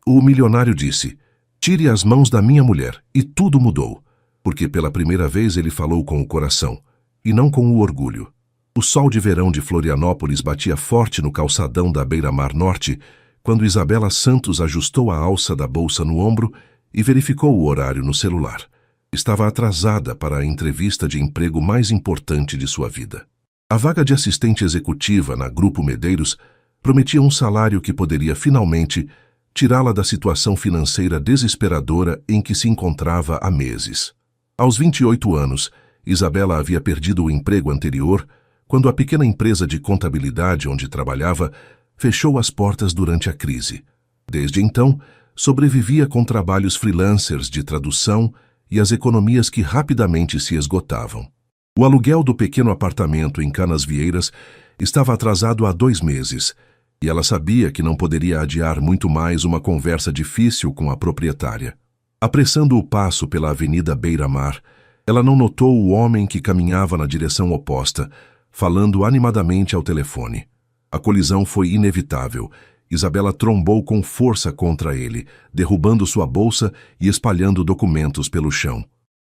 O milionário disse: "Tire as mãos da minha mulher", e tudo mudou, porque pela primeira vez ele falou com o coração, e não com o orgulho. O sol de verão de Florianópolis batia forte no calçadão da Beira-Mar Norte, quando Isabela Santos ajustou a alça da bolsa no ombro e verificou o horário no celular. Estava atrasada para a entrevista de emprego mais importante de sua vida. A vaga de assistente executiva na Grupo Medeiros prometia um salário que poderia finalmente tirá-la da situação financeira desesperadora em que se encontrava há meses. Aos 28 anos, Isabela havia perdido o emprego anterior quando a pequena empresa de contabilidade onde trabalhava fechou as portas durante a crise. Desde então, sobrevivia com trabalhos freelancers de tradução e as economias que rapidamente se esgotavam. O aluguel do pequeno apartamento em Canasvieiras estava atrasado há 2 meses, e ela sabia que não poderia adiar muito mais uma conversa difícil com a proprietária. Apressando o passo pela Avenida Beira-Mar, ela não notou o homem que caminhava na direção oposta, falando animadamente ao telefone. A colisão foi inevitável. Isabela trombou com força contra ele, derrubando sua bolsa e espalhando documentos pelo chão.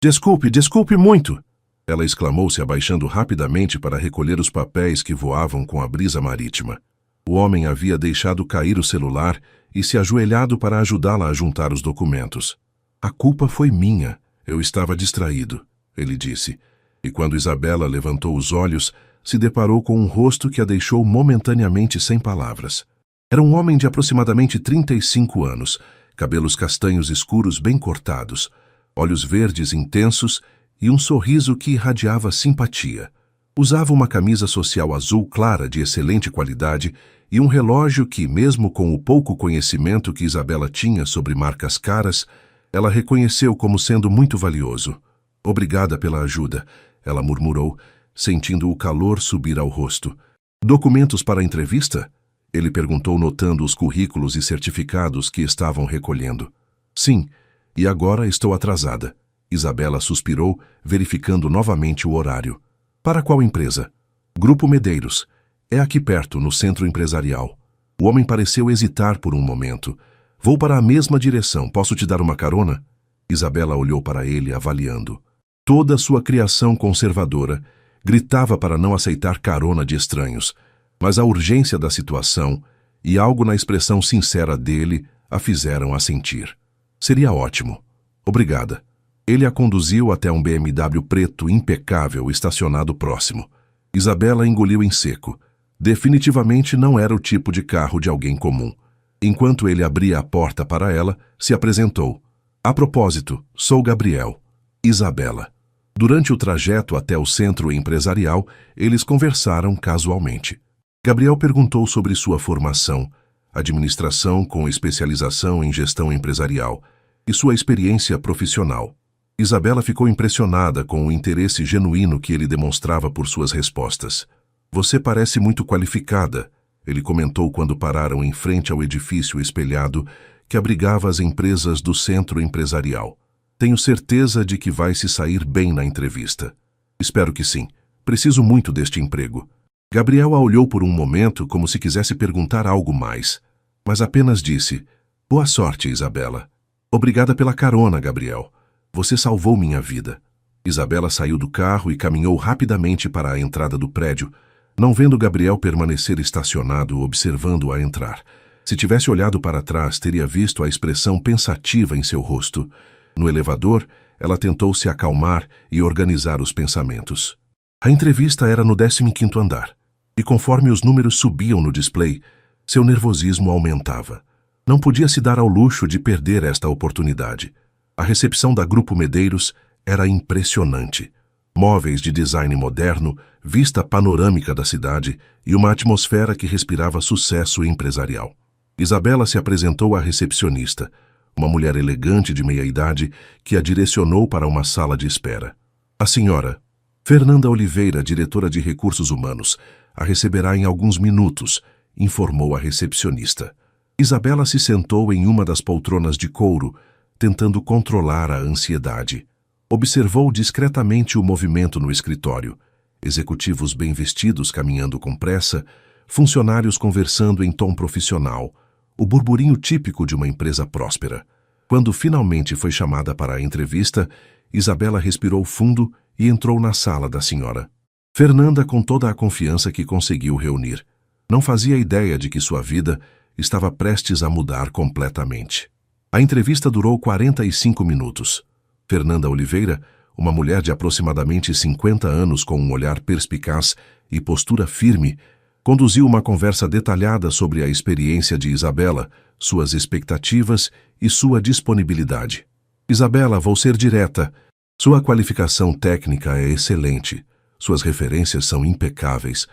Desculpe muito!" Ela exclamou, se abaixando rapidamente para recolher os papéis que voavam com a brisa marítima. O homem havia deixado cair o celular e se ajoelhado para ajudá-la a juntar os documentos. "A culpa foi minha. Eu estava distraído", ele disse. E quando Isabela levantou os olhos, se deparou com um rosto que a deixou momentaneamente sem palavras. Era um homem de aproximadamente 35 anos, cabelos castanhos escuros bem cortados, olhos verdes intensos e um sorriso que irradiava simpatia. Usava uma camisa social azul clara de excelente qualidade e um relógio que, mesmo com o pouco conhecimento que Isabela tinha sobre marcas caras, ela reconheceu como sendo muito valioso. "Obrigada pela ajuda", ela murmurou, sentindo o calor subir ao rosto. "Documentos para a entrevista?" Ele perguntou, notando os currículos e certificados que estavam recolhendo. "Sim, e agora estou atrasada", Isabela suspirou, verificando novamente o horário. "Para qual empresa?" "Grupo Medeiros. É aqui perto, no centro empresarial." O homem pareceu hesitar por um momento. "Vou para a mesma direção. Posso te dar uma carona?" Isabela olhou para ele, avaliando. Toda sua criação conservadora gritava para não aceitar carona de estranhos, mas a urgência da situação e algo na expressão sincera dele a fizeram assentir. "Seria ótimo. Obrigada." Ele a conduziu até um BMW preto impecável estacionado próximo. Isabela engoliu em seco. Definitivamente não era o tipo de carro de alguém comum. Enquanto ele abria a porta para ela, se apresentou. "A propósito, sou Gabriel." Isabela. Durante o trajeto até o centro empresarial, eles conversaram casualmente. Gabriel perguntou sobre sua formação, administração com especialização em gestão empresarial, e sua experiência profissional. Isabela ficou impressionada com o interesse genuíno que ele demonstrava por suas respostas. "Você parece muito qualificada", ele comentou quando pararam em frente ao edifício espelhado que abrigava as empresas do centro empresarial. "Tenho certeza de que vai se sair bem na entrevista." "Espero que sim. Preciso muito deste emprego." Gabriel a olhou por um momento como se quisesse perguntar algo mais, mas apenas disse: "Boa sorte, Isabela." "Obrigada pela carona, Gabriel. Você salvou minha vida." Isabela saiu do carro e caminhou rapidamente para a entrada do prédio, não vendo Gabriel permanecer estacionado observando-a entrar. Se tivesse olhado para trás, teria visto a expressão pensativa em seu rosto. No elevador, ela tentou se acalmar e organizar os pensamentos. A entrevista era no 15º andar, e conforme os números subiam no display, seu nervosismo aumentava. Não podia se dar ao luxo de perder esta oportunidade. A recepção da Grupo Medeiros era impressionante. Móveis de design moderno, vista panorâmica da cidade e uma atmosfera que respirava sucesso empresarial. Isabela se apresentou à recepcionista, uma mulher elegante de meia-idade que a direcionou para uma sala de espera. "A senhora Fernanda Oliveira, diretora de Recursos Humanos, a receberá em alguns minutos", informou a recepcionista. Isabela se sentou em uma das poltronas de couro, tentando controlar a ansiedade. Observou discretamente o movimento no escritório. Executivos bem vestidos caminhando com pressa, funcionários conversando em tom profissional, o burburinho típico de uma empresa próspera. Quando finalmente foi chamada para a entrevista, Isabela respirou fundo e entrou na sala da senhora Fernanda com toda a confiança que conseguiu reunir. Não fazia ideia de que sua vida estava prestes a mudar completamente. A entrevista durou 45 minutos. Fernanda Oliveira, uma mulher de aproximadamente 50 anos com um olhar perspicaz e postura firme, conduziu uma conversa detalhada sobre a experiência de Isabela, suas expectativas e sua disponibilidade. Isabela, vou ser direta. Sua qualificação técnica é excelente. Suas referências são impecáveis.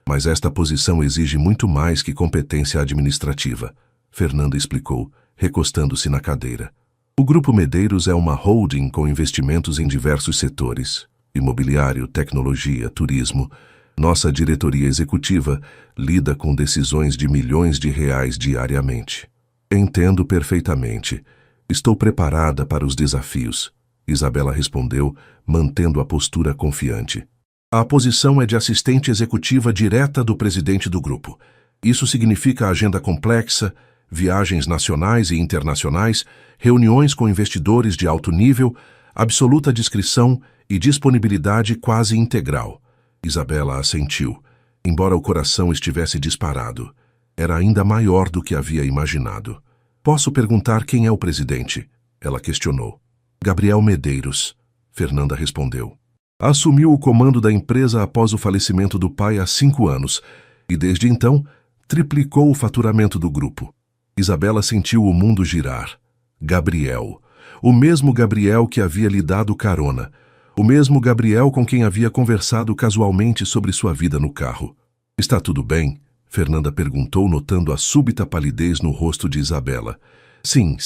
Mas esta posição exige muito mais que competência administrativa, Fernanda explicou, recostando-se na cadeira. O Grupo Medeiros é uma holding com investimentos em diversos setores: imobiliário, tecnologia, turismo. Nossa diretoria executiva lida com decisões de milhões de reais diariamente. Entendo perfeitamente. Estou preparada para os desafios, Isabela respondeu, mantendo a postura confiante. A posição é de assistente executiva direta do presidente do grupo. Isso significa agenda complexa, viagens nacionais e internacionais, reuniões com investidores de alto nível, absoluta discrição e disponibilidade quase integral. Isabela assentiu, embora o coração estivesse disparado. Era ainda maior do que havia imaginado. Posso perguntar quem é o presidente? Ela questionou. Gabriel Medeiros, Fernanda respondeu. Assumiu o comando da empresa após o falecimento do pai há 5 anos e, desde então, triplicou o faturamento do grupo. Isabela sentiu o mundo girar. Gabriel. O mesmo Gabriel que havia lhe dado carona. O mesmo Gabriel com quem havia conversado casualmente sobre sua vida no carro. Está tudo bem? Fernanda perguntou, notando a súbita palidez no rosto de Isabela. Sim,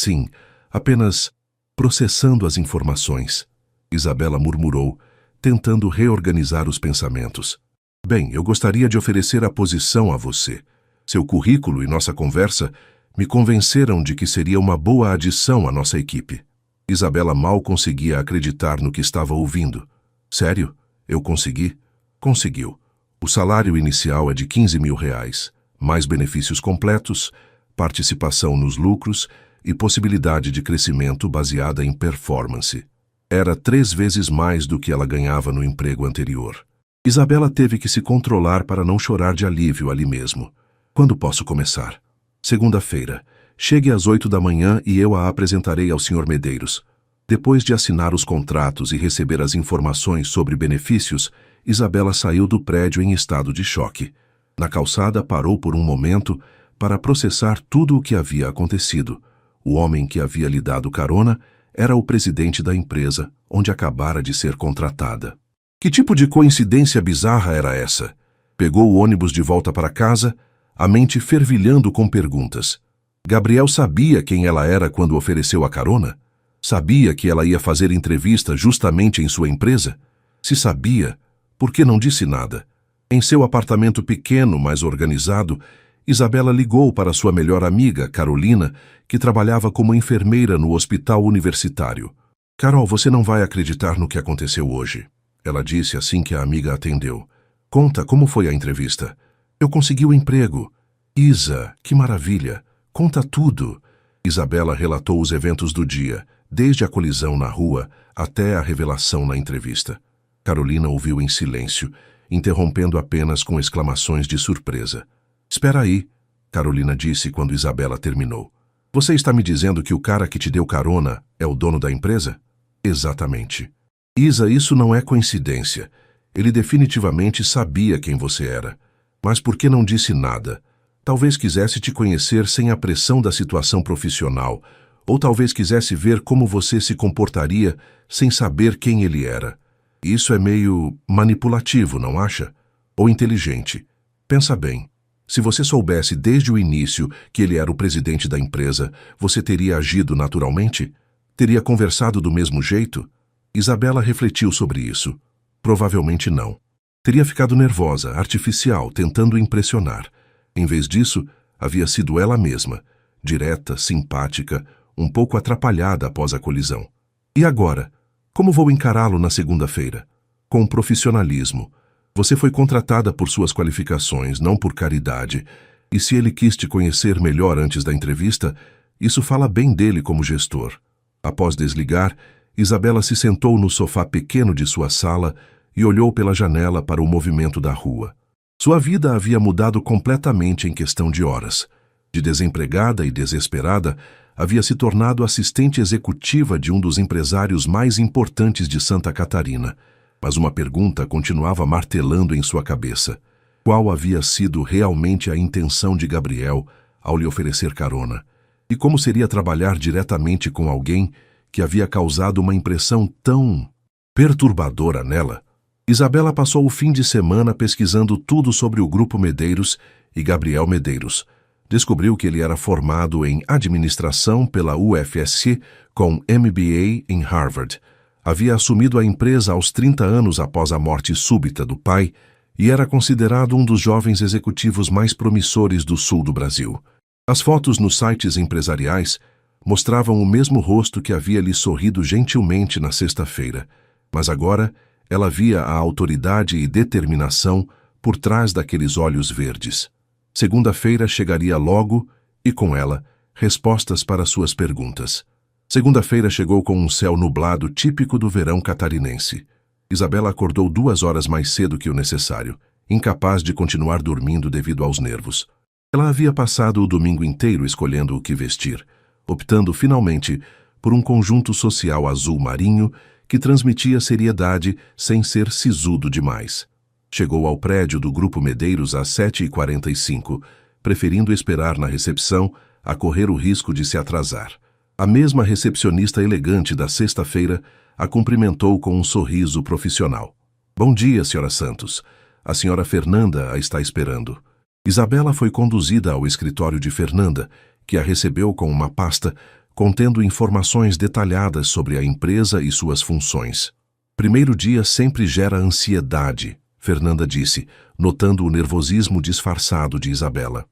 apenas processando as informações. Isabela murmurou, tentando reorganizar os pensamentos. Bem, eu gostaria de oferecer a posição a você. Seu currículo e nossa conversa me convenceram de que seria uma boa adição à nossa equipe. Isabela mal conseguia acreditar no que estava ouvindo. Sério? Eu consegui? Conseguiu. O salário inicial é de R$15.000, mais benefícios completos, participação nos lucros e possibilidade de crescimento baseada em performance. Era 3 vezes mais do que ela ganhava no emprego anterior. Isabela teve que se controlar para não chorar de alívio ali mesmo. Quando posso começar? Segunda-feira. Chegue às 8 da manhã e eu a apresentarei ao Sr. Medeiros. Depois de assinar os contratos e receber as informações sobre benefícios, Isabela saiu do prédio em estado de choque. Na calçada, parou por um momento para processar tudo o que havia acontecido. O homem que havia lhe dado carona era o presidente da empresa, onde acabara de ser contratada. Que tipo de coincidência bizarra era essa? Pegou o ônibus de volta para casa, a mente fervilhando com perguntas. Gabriel sabia quem ela era quando ofereceu a carona? Sabia que ela ia fazer entrevista justamente em sua empresa? Se sabia, por que não disse nada? Em seu apartamento pequeno, mas organizado, Isabela ligou para sua melhor amiga, Carolina, que trabalhava como enfermeira no hospital universitário. Carol, você não vai acreditar no que aconteceu hoje, ela disse assim que a amiga atendeu. Conta, como foi a entrevista? Eu consegui o emprego. Isa, que maravilha. Conta tudo. Isabela relatou os eventos do dia, desde a colisão na rua até a revelação na entrevista. Carolina ouviu em silêncio, interrompendo apenas com exclamações de surpresa. Espera aí, Carolina disse quando Isabela terminou. Você está me dizendo que o cara que te deu carona é o dono da empresa? Exatamente. Isa, isso não é coincidência. Ele definitivamente sabia quem você era. Mas por que não disse nada? Talvez quisesse te conhecer sem a pressão da situação profissional, ou talvez quisesse ver como você se comportaria sem saber quem ele era. Isso é meio manipulativo, não acha? Ou inteligente. Pensa bem. Se você soubesse desde o início que ele era o presidente da empresa, você teria agido naturalmente? Teria conversado do mesmo jeito? Isabela refletiu sobre isso. Provavelmente não. Teria ficado nervosa, artificial, tentando impressionar. Em vez disso, havia sido ela mesma, direta, simpática, um pouco atrapalhada após a colisão. E agora? Como vou encará-lo na segunda-feira? Com profissionalismo. Você foi contratada por suas qualificações, não por caridade. E se ele quis te conhecer melhor antes da entrevista, isso fala bem dele como gestor. Após desligar, Isabela se sentou no sofá pequeno de sua sala e olhou pela janela para o movimento da rua. Sua vida havia mudado completamente em questão de horas. De desempregada e desesperada, havia se tornado assistente executiva de um dos empresários mais importantes de Santa Catarina. Mas uma pergunta continuava martelando em sua cabeça. Qual havia sido realmente a intenção de Gabriel ao lhe oferecer carona? E como seria trabalhar diretamente com alguém que havia causado uma impressão tão perturbadora nela? Isabela passou o fim de semana pesquisando tudo sobre o Grupo Medeiros e Gabriel Medeiros. Descobriu que ele era formado em administração pela UFSC com MBA em Harvard. Havia assumido a empresa aos 30 anos após a morte súbita do pai e era considerado um dos jovens executivos mais promissores do sul do Brasil. As fotos nos sites empresariais mostravam o mesmo rosto que havia lhe sorrido gentilmente na sexta-feira, mas agora ela via a autoridade e determinação por trás daqueles olhos verdes. Segunda-feira chegaria logo e, com ela, respostas para suas perguntas. Segunda-feira chegou com um céu nublado típico do verão catarinense. Isabela acordou 2 horas mais cedo que o necessário, incapaz de continuar dormindo devido aos nervos. Ela havia passado o domingo inteiro escolhendo o que vestir, optando finalmente por um conjunto social azul marinho que transmitia seriedade sem ser sisudo demais. Chegou ao prédio do Grupo Medeiros às 7h45, preferindo esperar na recepção a correr o risco de se atrasar. A mesma recepcionista elegante da sexta-feira a cumprimentou com um sorriso profissional. "Bom dia, Sra. Santos. A Sra. Fernanda a está esperando." Isabela foi conduzida ao escritório de Fernanda, que a recebeu com uma pasta contendo informações detalhadas sobre a empresa e suas funções. "Primeiro dia sempre gera ansiedade", Fernanda disse, notando o nervosismo disfarçado de Isabela.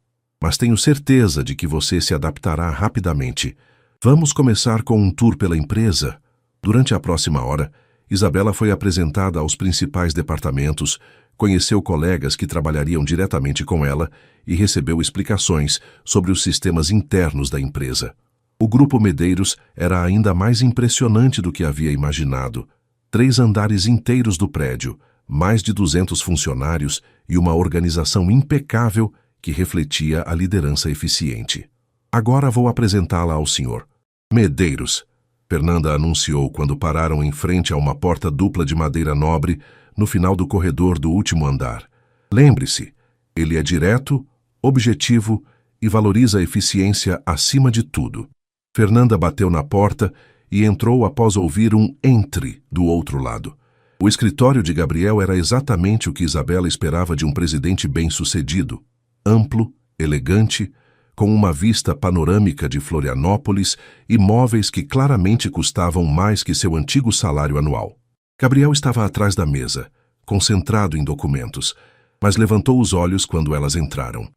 "Mas tenho certeza de que você se adaptará rapidamente. Vamos começar com um tour pela empresa." Durante a próxima hora, Isabela foi apresentada aos principais departamentos, conheceu colegas que trabalhariam diretamente com ela e recebeu explicações sobre os sistemas internos da empresa. O Grupo Medeiros era ainda mais impressionante do que havia imaginado. 3 andares inteiros do prédio, mais de 200 funcionários e uma organização impecável que refletia a liderança eficiente. "Agora vou apresentá-la ao senhor Medeiros", Fernanda anunciou quando pararam em frente a uma porta dupla de madeira nobre no final do corredor do último andar. "Lembre-se, ele é direto, objetivo e valoriza a eficiência acima de tudo." Fernanda bateu na porta e entrou após ouvir um "entre" do outro lado. O escritório de Gabriel era exatamente o que Isabela esperava de um presidente bem-sucedido, amplo, elegante, com uma vista panorâmica de Florianópolis e móveis que claramente custavam mais que seu antigo salário anual. Gabriel estava atrás da mesa, concentrado em documentos, mas levantou os olhos quando elas entraram.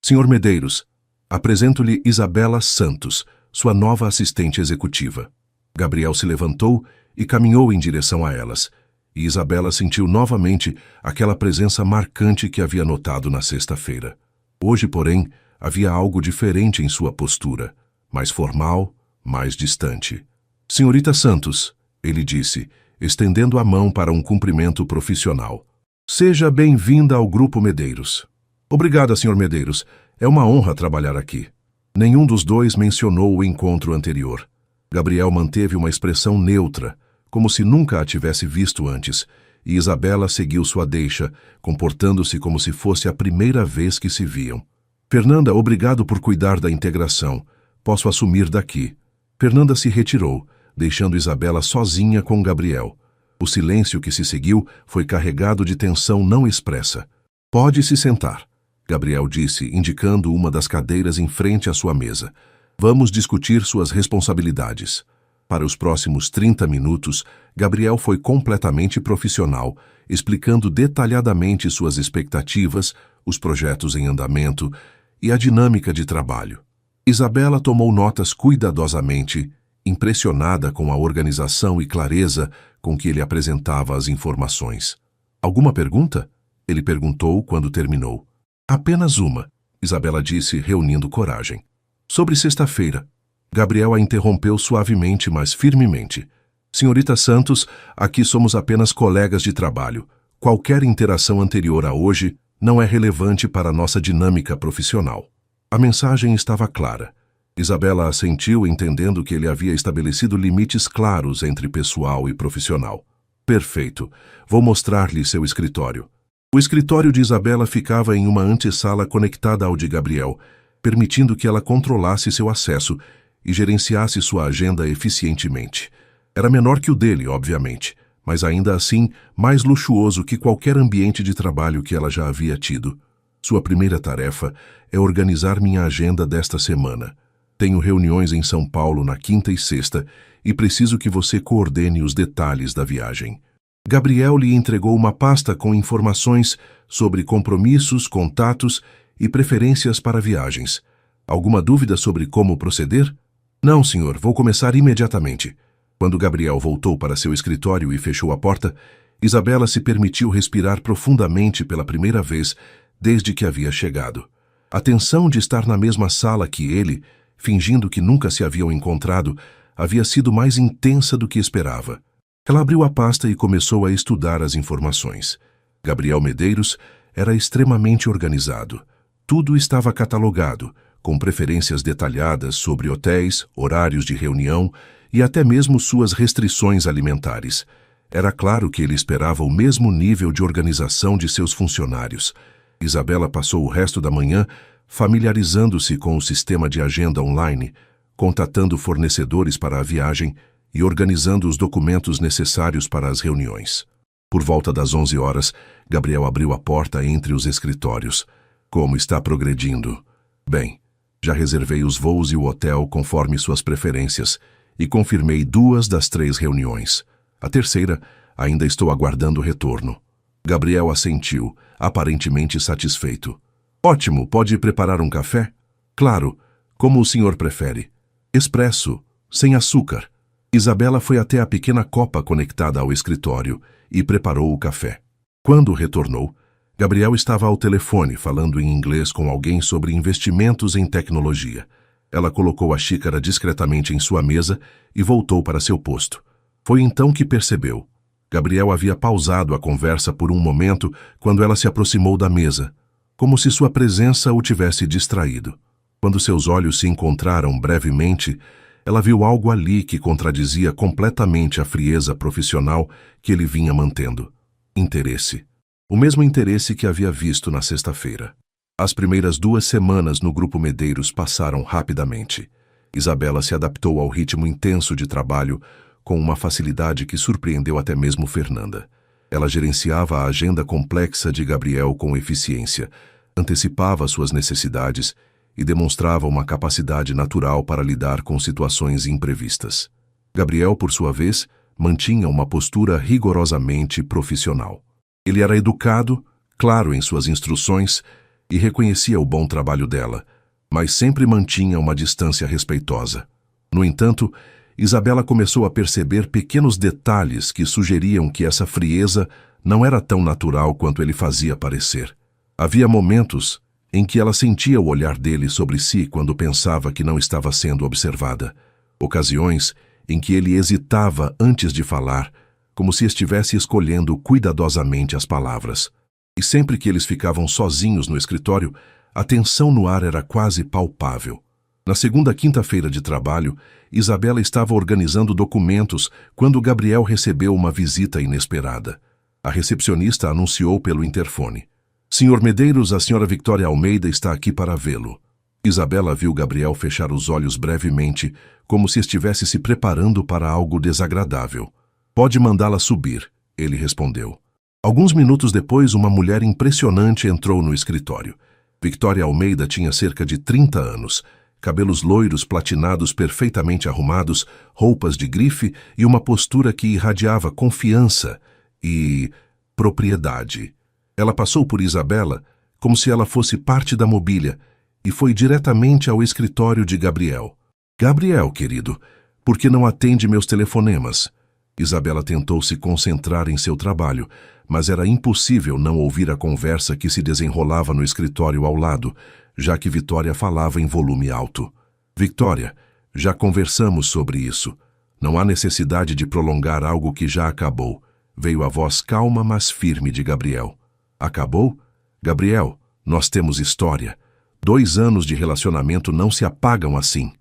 "Sr. Medeiros, apresento-lhe Isabela Santos, sua nova assistente executiva." Gabriel se levantou e caminhou em direção a elas, e Isabela sentiu novamente aquela presença marcante que havia notado na sexta-feira. Hoje, porém, havia algo diferente em sua postura, mais formal, mais distante. "Senhorita Santos", ele disse, estendendo a mão para um cumprimento profissional. "Seja bem-vinda ao Grupo Medeiros." "Obrigada, Sr. Medeiros. É uma honra trabalhar aqui." Nenhum dos dois mencionou o encontro anterior. Gabriel manteve uma expressão neutra, como se nunca a tivesse visto antes, e Isabela seguiu sua deixa, comportando-se como se fosse a primeira vez que se viam. "Fernanda, obrigado por cuidar da integração. Posso assumir daqui." Fernanda se retirou, deixando Isabela sozinha com Gabriel. O silêncio que se seguiu foi carregado de tensão não expressa. "Pode se sentar", Gabriel disse, indicando uma das cadeiras em frente à sua mesa. "Vamos discutir suas responsabilidades." Para os próximos 30 minutos, Gabriel foi completamente profissional, explicando detalhadamente suas expectativas, os projetos em andamento e a dinâmica de trabalho. Isabela tomou notas cuidadosamente, impressionada com a organização e clareza com que ele apresentava as informações. "Alguma pergunta?" ele perguntou quando terminou. "Apenas uma. Isabela disse, reunindo coragem. Sobre sexta-feira. Gabriel a interrompeu suavemente, mas firmemente. Senhorita Santos, aqui somos apenas colegas de trabalho. Qualquer interação anterior a hoje não é relevante para a nossa dinâmica profissional. A mensagem estava clara. Isabela assentiu, entendendo que ele havia estabelecido limites claros entre pessoal e profissional. Perfeito. Vou mostrar-lhe seu escritório. O escritório de Isabela ficava em uma antessala conectada ao de Gabriel, permitindo que ela controlasse seu acesso e gerenciasse sua agenda eficientemente. Era menor que o dele, obviamente, mas ainda assim mais luxuoso que qualquer ambiente de trabalho que ela já havia tido. Sua primeira tarefa é organizar minha agenda desta semana. Tenho reuniões em São Paulo na quinta e sexta e preciso que você coordene os detalhes da viagem. Gabriel lhe entregou uma pasta com informações sobre compromissos, contatos e preferências para viagens. Alguma dúvida sobre como proceder? Não, senhor, vou começar imediatamente. Quando Gabriel voltou para seu escritório e fechou a porta, Isabela se permitiu respirar profundamente pela primeira vez desde que havia chegado. A tensão de estar na mesma sala que ele, fingindo que nunca se haviam encontrado, havia sido mais intensa do que esperava. Ela abriu a pasta e começou a estudar as informações. Gabriel Medeiros era extremamente organizado. Tudo estava catalogado, com preferências detalhadas sobre hotéis, horários de reunião e até mesmo suas restrições alimentares. Era claro que ele esperava o mesmo nível de organização de seus funcionários. Isabela passou o resto da manhã familiarizando-se com o sistema de agenda online, contatando fornecedores para a viagem e organizando os documentos necessários para as reuniões. Por volta das 11 horas, Gabriel abriu a porta entre os escritórios. Como está progredindo? Bem, já reservei os voos e o hotel conforme suas preferências e confirmei 2 das 3 reuniões. A terceira, ainda estou aguardando o retorno. Gabriel assentiu, aparentemente satisfeito. Ótimo, pode preparar um café? Claro, como o senhor prefere. Expresso, sem açúcar. Isabela foi até a pequena copa conectada ao escritório e preparou o café. Quando retornou, Gabriel estava ao telefone falando em inglês com alguém sobre investimentos em tecnologia. Ela colocou a xícara discretamente em sua mesa e voltou para seu posto. Foi então que percebeu. Gabriel havia pausado a conversa por um momento quando ela se aproximou da mesa, como se sua presença o tivesse distraído. Quando seus olhos se encontraram brevemente, ela viu algo ali que contradizia completamente a frieza profissional que ele vinha mantendo. Interesse. O mesmo interesse que havia visto na sexta-feira. As primeiras 2 semanas no Grupo Medeiros passaram rapidamente. Isabela se adaptou ao ritmo intenso de trabalho com uma facilidade que surpreendeu até mesmo Fernanda. Ela gerenciava a agenda complexa de Gabriel com eficiência, antecipava suas necessidades e demonstrava uma capacidade natural para lidar com situações imprevistas. Gabriel, por sua vez, mantinha uma postura rigorosamente profissional. Ele era educado, claro em suas instruções e reconhecia o bom trabalho dela, mas sempre mantinha uma distância respeitosa. No entanto, Isabela começou a perceber pequenos detalhes que sugeriam que essa frieza não era tão natural quanto ele fazia parecer. Havia momentos em que ela sentia o olhar dele sobre si quando pensava que não estava sendo observada. Ocasiões em que ele hesitava antes de falar, como se estivesse escolhendo cuidadosamente as palavras. E sempre que eles ficavam sozinhos no escritório, a tensão no ar era quase palpável. Na segunda quinta-feira de trabalho, Isabela estava organizando documentos quando Gabriel recebeu uma visita inesperada. A recepcionista anunciou pelo interfone. Senhor Medeiros, a senhora Victoria Almeida está aqui para vê-lo. Isabela viu Gabriel fechar os olhos brevemente, como se estivesse se preparando para algo desagradável. Pode mandá-la subir, ele respondeu. Alguns minutos depois, uma mulher impressionante entrou no escritório. Victoria Almeida tinha cerca de 30 anos, cabelos loiros platinados perfeitamente arrumados, roupas de grife e uma postura que irradiava confiança e propriedade. Ela passou por Isabela como se ela fosse parte da mobília e foi diretamente ao escritório de Gabriel. Gabriel, querido, por que não atende meus telefonemas? Isabela tentou se concentrar em seu trabalho, mas era impossível não ouvir a conversa que se desenrolava no escritório ao lado, já que Victoria falava em volume alto. Victoria, já conversamos sobre isso. Não há necessidade de prolongar algo que já acabou. Veio a voz calma, mas firme de Gabriel. Acabou? Gabriel, nós temos história. 2 anos de relacionamento não se apagam assim.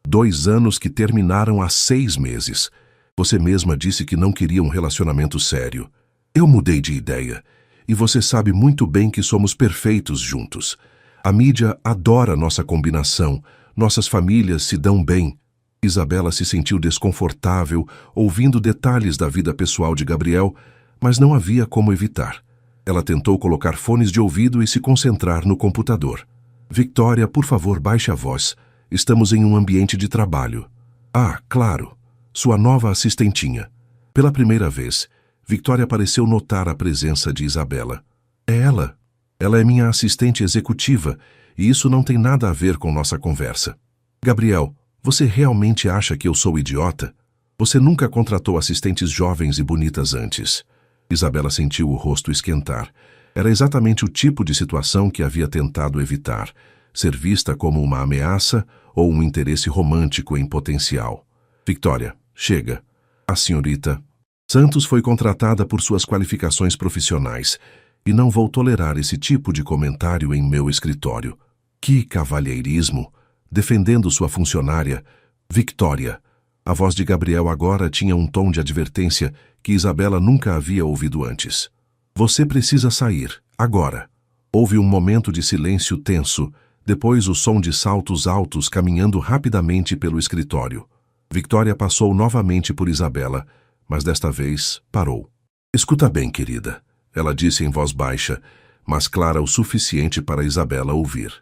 2 anos que terminaram há 6 meses. Você mesma disse que não queria um relacionamento sério. Eu mudei de ideia. E você sabe muito bem que somos perfeitos juntos. A mídia adora nossa combinação. Nossas famílias se dão bem. Isabela se sentiu desconfortável ouvindo detalhes da vida pessoal de Gabriel, mas não havia como evitar. Ela tentou colocar fones de ouvido e se concentrar no computador. Victoria, por favor, baixe a voz. Estamos em um ambiente de trabalho. Ah, claro. Sua nova assistentinha. Pela primeira vez, Victoria pareceu notar a presença de Isabela. É ela. Ela é minha assistente executiva, e isso não tem nada a ver com nossa conversa. Gabriel, você realmente acha que eu sou idiota? Você nunca contratou assistentes jovens e bonitas antes. Isabela sentiu o rosto esquentar. Era exatamente o tipo de situação que havia tentado evitar, ser vista como uma ameaça ou um interesse romântico em potencial. Victoria, chega. A senhorita Santos foi contratada por suas qualificações profissionais e não vou tolerar esse tipo de comentário em meu escritório. Que cavalheirismo! Defendendo sua funcionária, Victoria. A voz de Gabriel agora tinha um tom de advertência que Isabela nunca havia ouvido antes. Você precisa sair, agora. Houve um momento de silêncio tenso, depois o som de saltos altos caminhando rapidamente pelo escritório. Victoria passou novamente por Isabela, mas desta vez parou. Escuta bem, querida, ela disse em voz baixa, mas clara o suficiente para Isabela ouvir.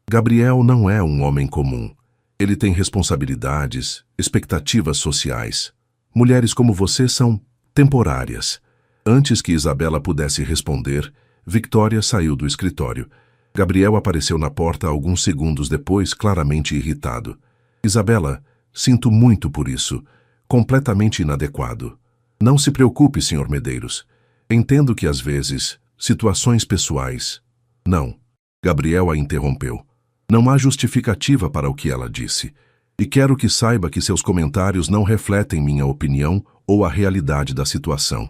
Gabriel não é um homem comum. Ele tem responsabilidades, expectativas sociais. Mulheres como você são temporárias. Antes que Isabela pudesse responder, Victoria saiu do escritório. Gabriel apareceu na porta alguns segundos depois, claramente irritado. Isabela, sinto muito por isso. Completamente inadequado. Não se preocupe, Sr. Medeiros. Entendo que às vezes, situações pessoais... Não. Gabriel a interrompeu. Não há justificativa para o que ela disse. E quero que saiba que seus comentários não refletem minha opinião ou a realidade da situação.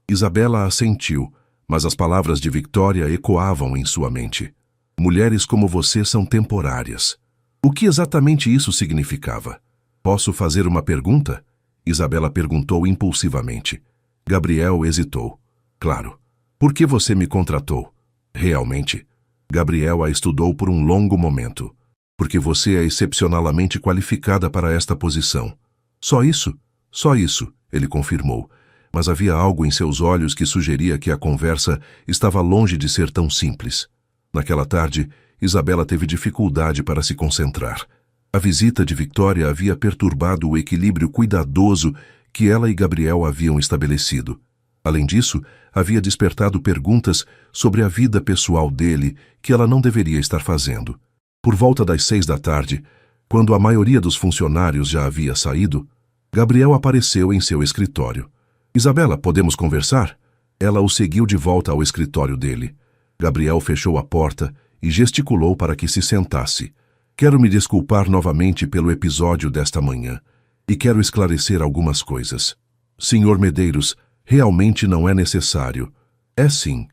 Isabela assentiu, mas as palavras de Victoria ecoavam em sua mente. Mulheres como você são temporárias. O que exatamente isso significava? Posso fazer uma pergunta? Isabela perguntou impulsivamente. Gabriel hesitou. Claro. Por que você me contratou? Realmente? Gabriel a estudou por um longo momento. Porque você é excepcionalmente qualificada para esta posição. Só isso? Só isso, ele confirmou. Mas havia algo em seus olhos que sugeria que a conversa estava longe de ser tão simples. Naquela tarde, Isabela teve dificuldade para se concentrar. A visita de Victoria havia perturbado o equilíbrio cuidadoso que ela e Gabriel haviam estabelecido. Além disso, havia despertado perguntas sobre a vida pessoal dele que ela não deveria estar fazendo. Por volta das 6 da tarde, quando a maioria dos funcionários já havia saído, Gabriel apareceu em seu escritório. Isabela, podemos conversar? Ela o seguiu de volta ao escritório dele. Gabriel fechou a porta e gesticulou para que se sentasse. Quero me desculpar novamente pelo episódio desta manhã e quero esclarecer algumas coisas. Senhor Medeiros, realmente não é necessário. É sim.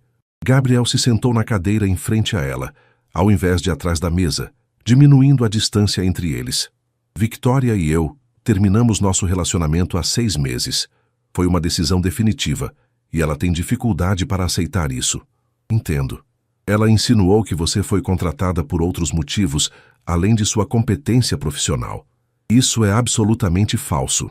Gabriel se sentou na cadeira em frente a ela, ao invés de atrás da mesa, diminuindo a distância entre eles. Victoria e eu terminamos nosso relacionamento há 6 meses. Foi uma decisão definitiva, e ela tem dificuldade para aceitar isso. Entendo. Ela insinuou que você foi contratada por outros motivos, além de sua competência profissional. Isso é absolutamente falso.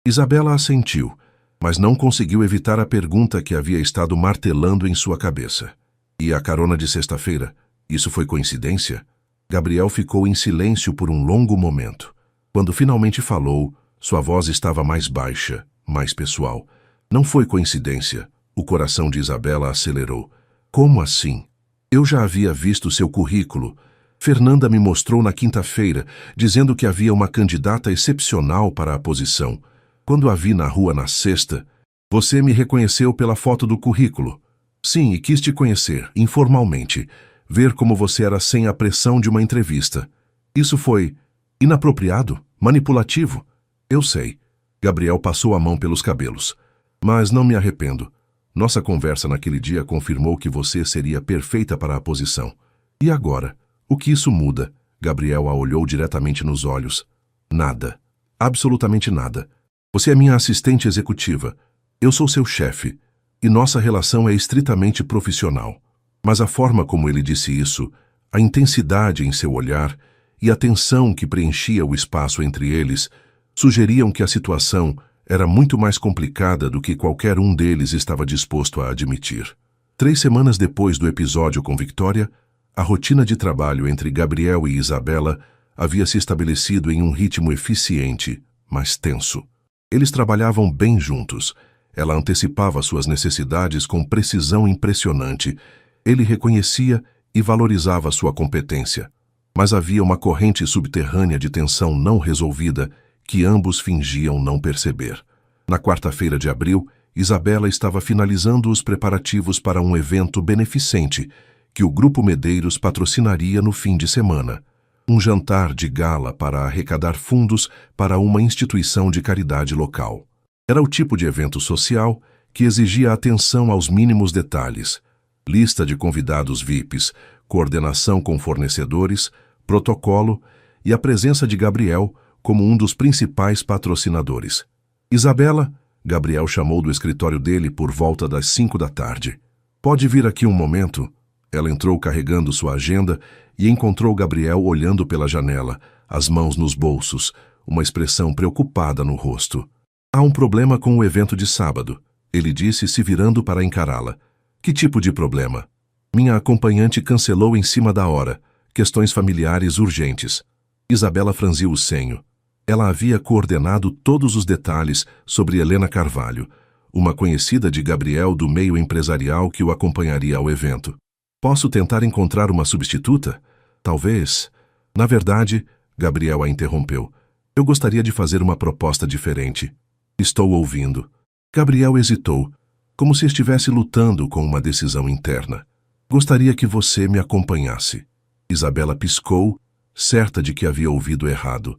Isabela assentiu, mas não conseguiu evitar a pergunta que havia estado martelando em sua cabeça. E a carona de sexta-feira? Isso foi coincidência? Gabriel ficou em silêncio por um longo momento. Quando finalmente falou, sua voz estava mais baixa, mais pessoal. Não foi coincidência. O coração de Isabela acelerou. Como assim? Eu já havia visto seu currículo. Fernanda me mostrou na quinta-feira, dizendo que havia uma candidata excepcional para a posição. Quando a vi na rua na sexta, você me reconheceu pela foto do currículo. Sim, e quis te conhecer, informalmente. ver como você era sem a pressão de uma entrevista. Isso foi inapropriado, manipulativo. Eu sei. Gabriel passou a mão pelos cabelos. Mas não me arrependo. Nossa conversa naquele dia confirmou que você seria perfeita para a posição. E agora? O que isso muda? Gabriel a olhou diretamente nos olhos. Nada. Absolutamente nada. Você é minha assistente executiva. Eu sou seu chefe. E nossa relação é estritamente profissional. Mas a forma como ele disse isso, a intensidade em seu olhar e a tensão que preenchia o espaço entre eles, sugeriam que a situação era muito mais complicada do que qualquer um deles estava disposto a admitir. 3 semanas depois do episódio com Victoria, a rotina de trabalho entre Gabriel e Isabela havia se estabelecido em um ritmo eficiente, mas tenso. Eles trabalhavam bem juntos. Ela antecipava suas necessidades com precisão impressionante. Ele reconhecia e valorizava sua competência. Mas havia uma corrente subterrânea de tensão não resolvida que ambos fingiam não perceber. Na quarta-feira de abril, Isabela estava finalizando os preparativos para um evento beneficente que o Grupo Medeiros patrocinaria no fim de semana. Um jantar de gala para arrecadar fundos para uma instituição de caridade local. Era o tipo de evento social que exigia atenção aos mínimos detalhes. Lista de convidados VIPs, coordenação com fornecedores, protocolo e a presença de Gabriel como um dos principais patrocinadores. Isabela, Gabriel chamou do escritório dele por volta das 5 da tarde. Pode vir aqui um momento? Ela entrou carregando sua agenda e encontrou Gabriel olhando pela janela, as mãos nos bolsos, uma expressão preocupada no rosto. Há um problema com o evento de sábado, ele disse, se virando para encará-la. Que tipo de problema? Minha acompanhante cancelou em cima da hora. Questões familiares urgentes. Isabela franziu o senho. Ela havia coordenado todos os detalhes sobre Helena Carvalho, uma conhecida de Gabriel do meio empresarial que o acompanharia ao evento. Posso tentar encontrar uma substituta? Talvez. Na verdade, Gabriel a interrompeu. Eu gostaria de fazer uma proposta diferente. Estou ouvindo. Gabriel hesitou, como se estivesse lutando com uma decisão interna. Gostaria que você me acompanhasse. Isabela piscou, certa de que havia ouvido errado.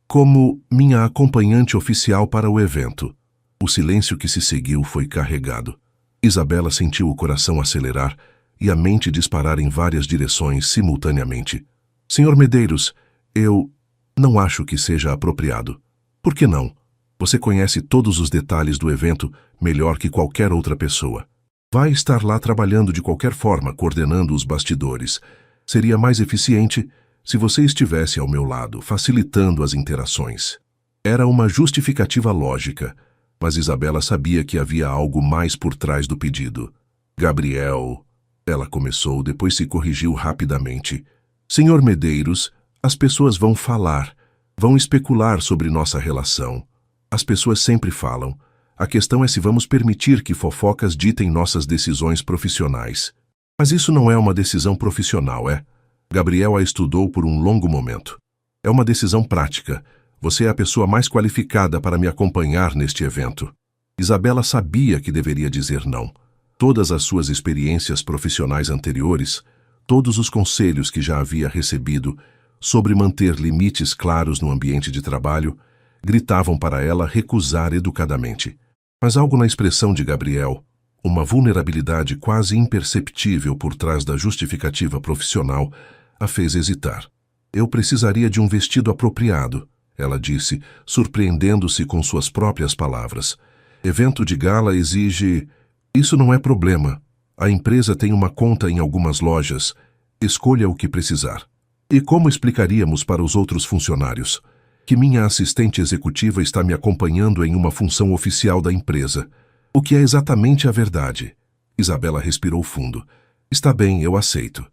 Como minha acompanhante oficial para o evento. O silêncio que se seguiu foi carregado. Isabela sentiu o coração acelerar e a mente disparar em várias direções simultaneamente. Senhor Medeiros, eu não acho que seja apropriado. Por que não? Você conhece todos os detalhes do evento melhor que qualquer outra pessoa. Vai estar lá trabalhando de qualquer forma, coordenando os bastidores. Seria mais eficiente se você estivesse ao meu lado, facilitando as interações. Era uma justificativa lógica, mas Isabela sabia que havia algo mais por trás do pedido. Gabriel, ela começou, depois se corrigiu rapidamente. Senhor Medeiros, as pessoas vão falar, vão especular sobre nossa relação. As pessoas sempre falam. A questão é se vamos permitir que fofocas ditem nossas decisões profissionais. Mas isso não é uma decisão profissional, é? Gabriel a estudou por um longo momento. É uma decisão prática. Você é a pessoa mais qualificada para me acompanhar neste evento. Isabela sabia que deveria dizer não. Todas as suas experiências profissionais anteriores, todos os conselhos que já havia recebido sobre manter limites claros no ambiente de trabalho, gritavam para ela recusar educadamente. Mas algo na expressão de Gabriel, uma vulnerabilidade quase imperceptível por trás da justificativa profissional, a fez hesitar. Eu precisaria de um vestido apropriado, ela disse, surpreendendo-se com suas próprias palavras. Evento de gala exige... Isso não é problema. A empresa tem uma conta em algumas lojas. Escolha o que precisar. E como explicaríamos para os outros funcionários que minha assistente executiva está me acompanhando em uma função oficial da empresa? O que é exatamente a verdade? Isabela respirou fundo. Está bem, eu aceito.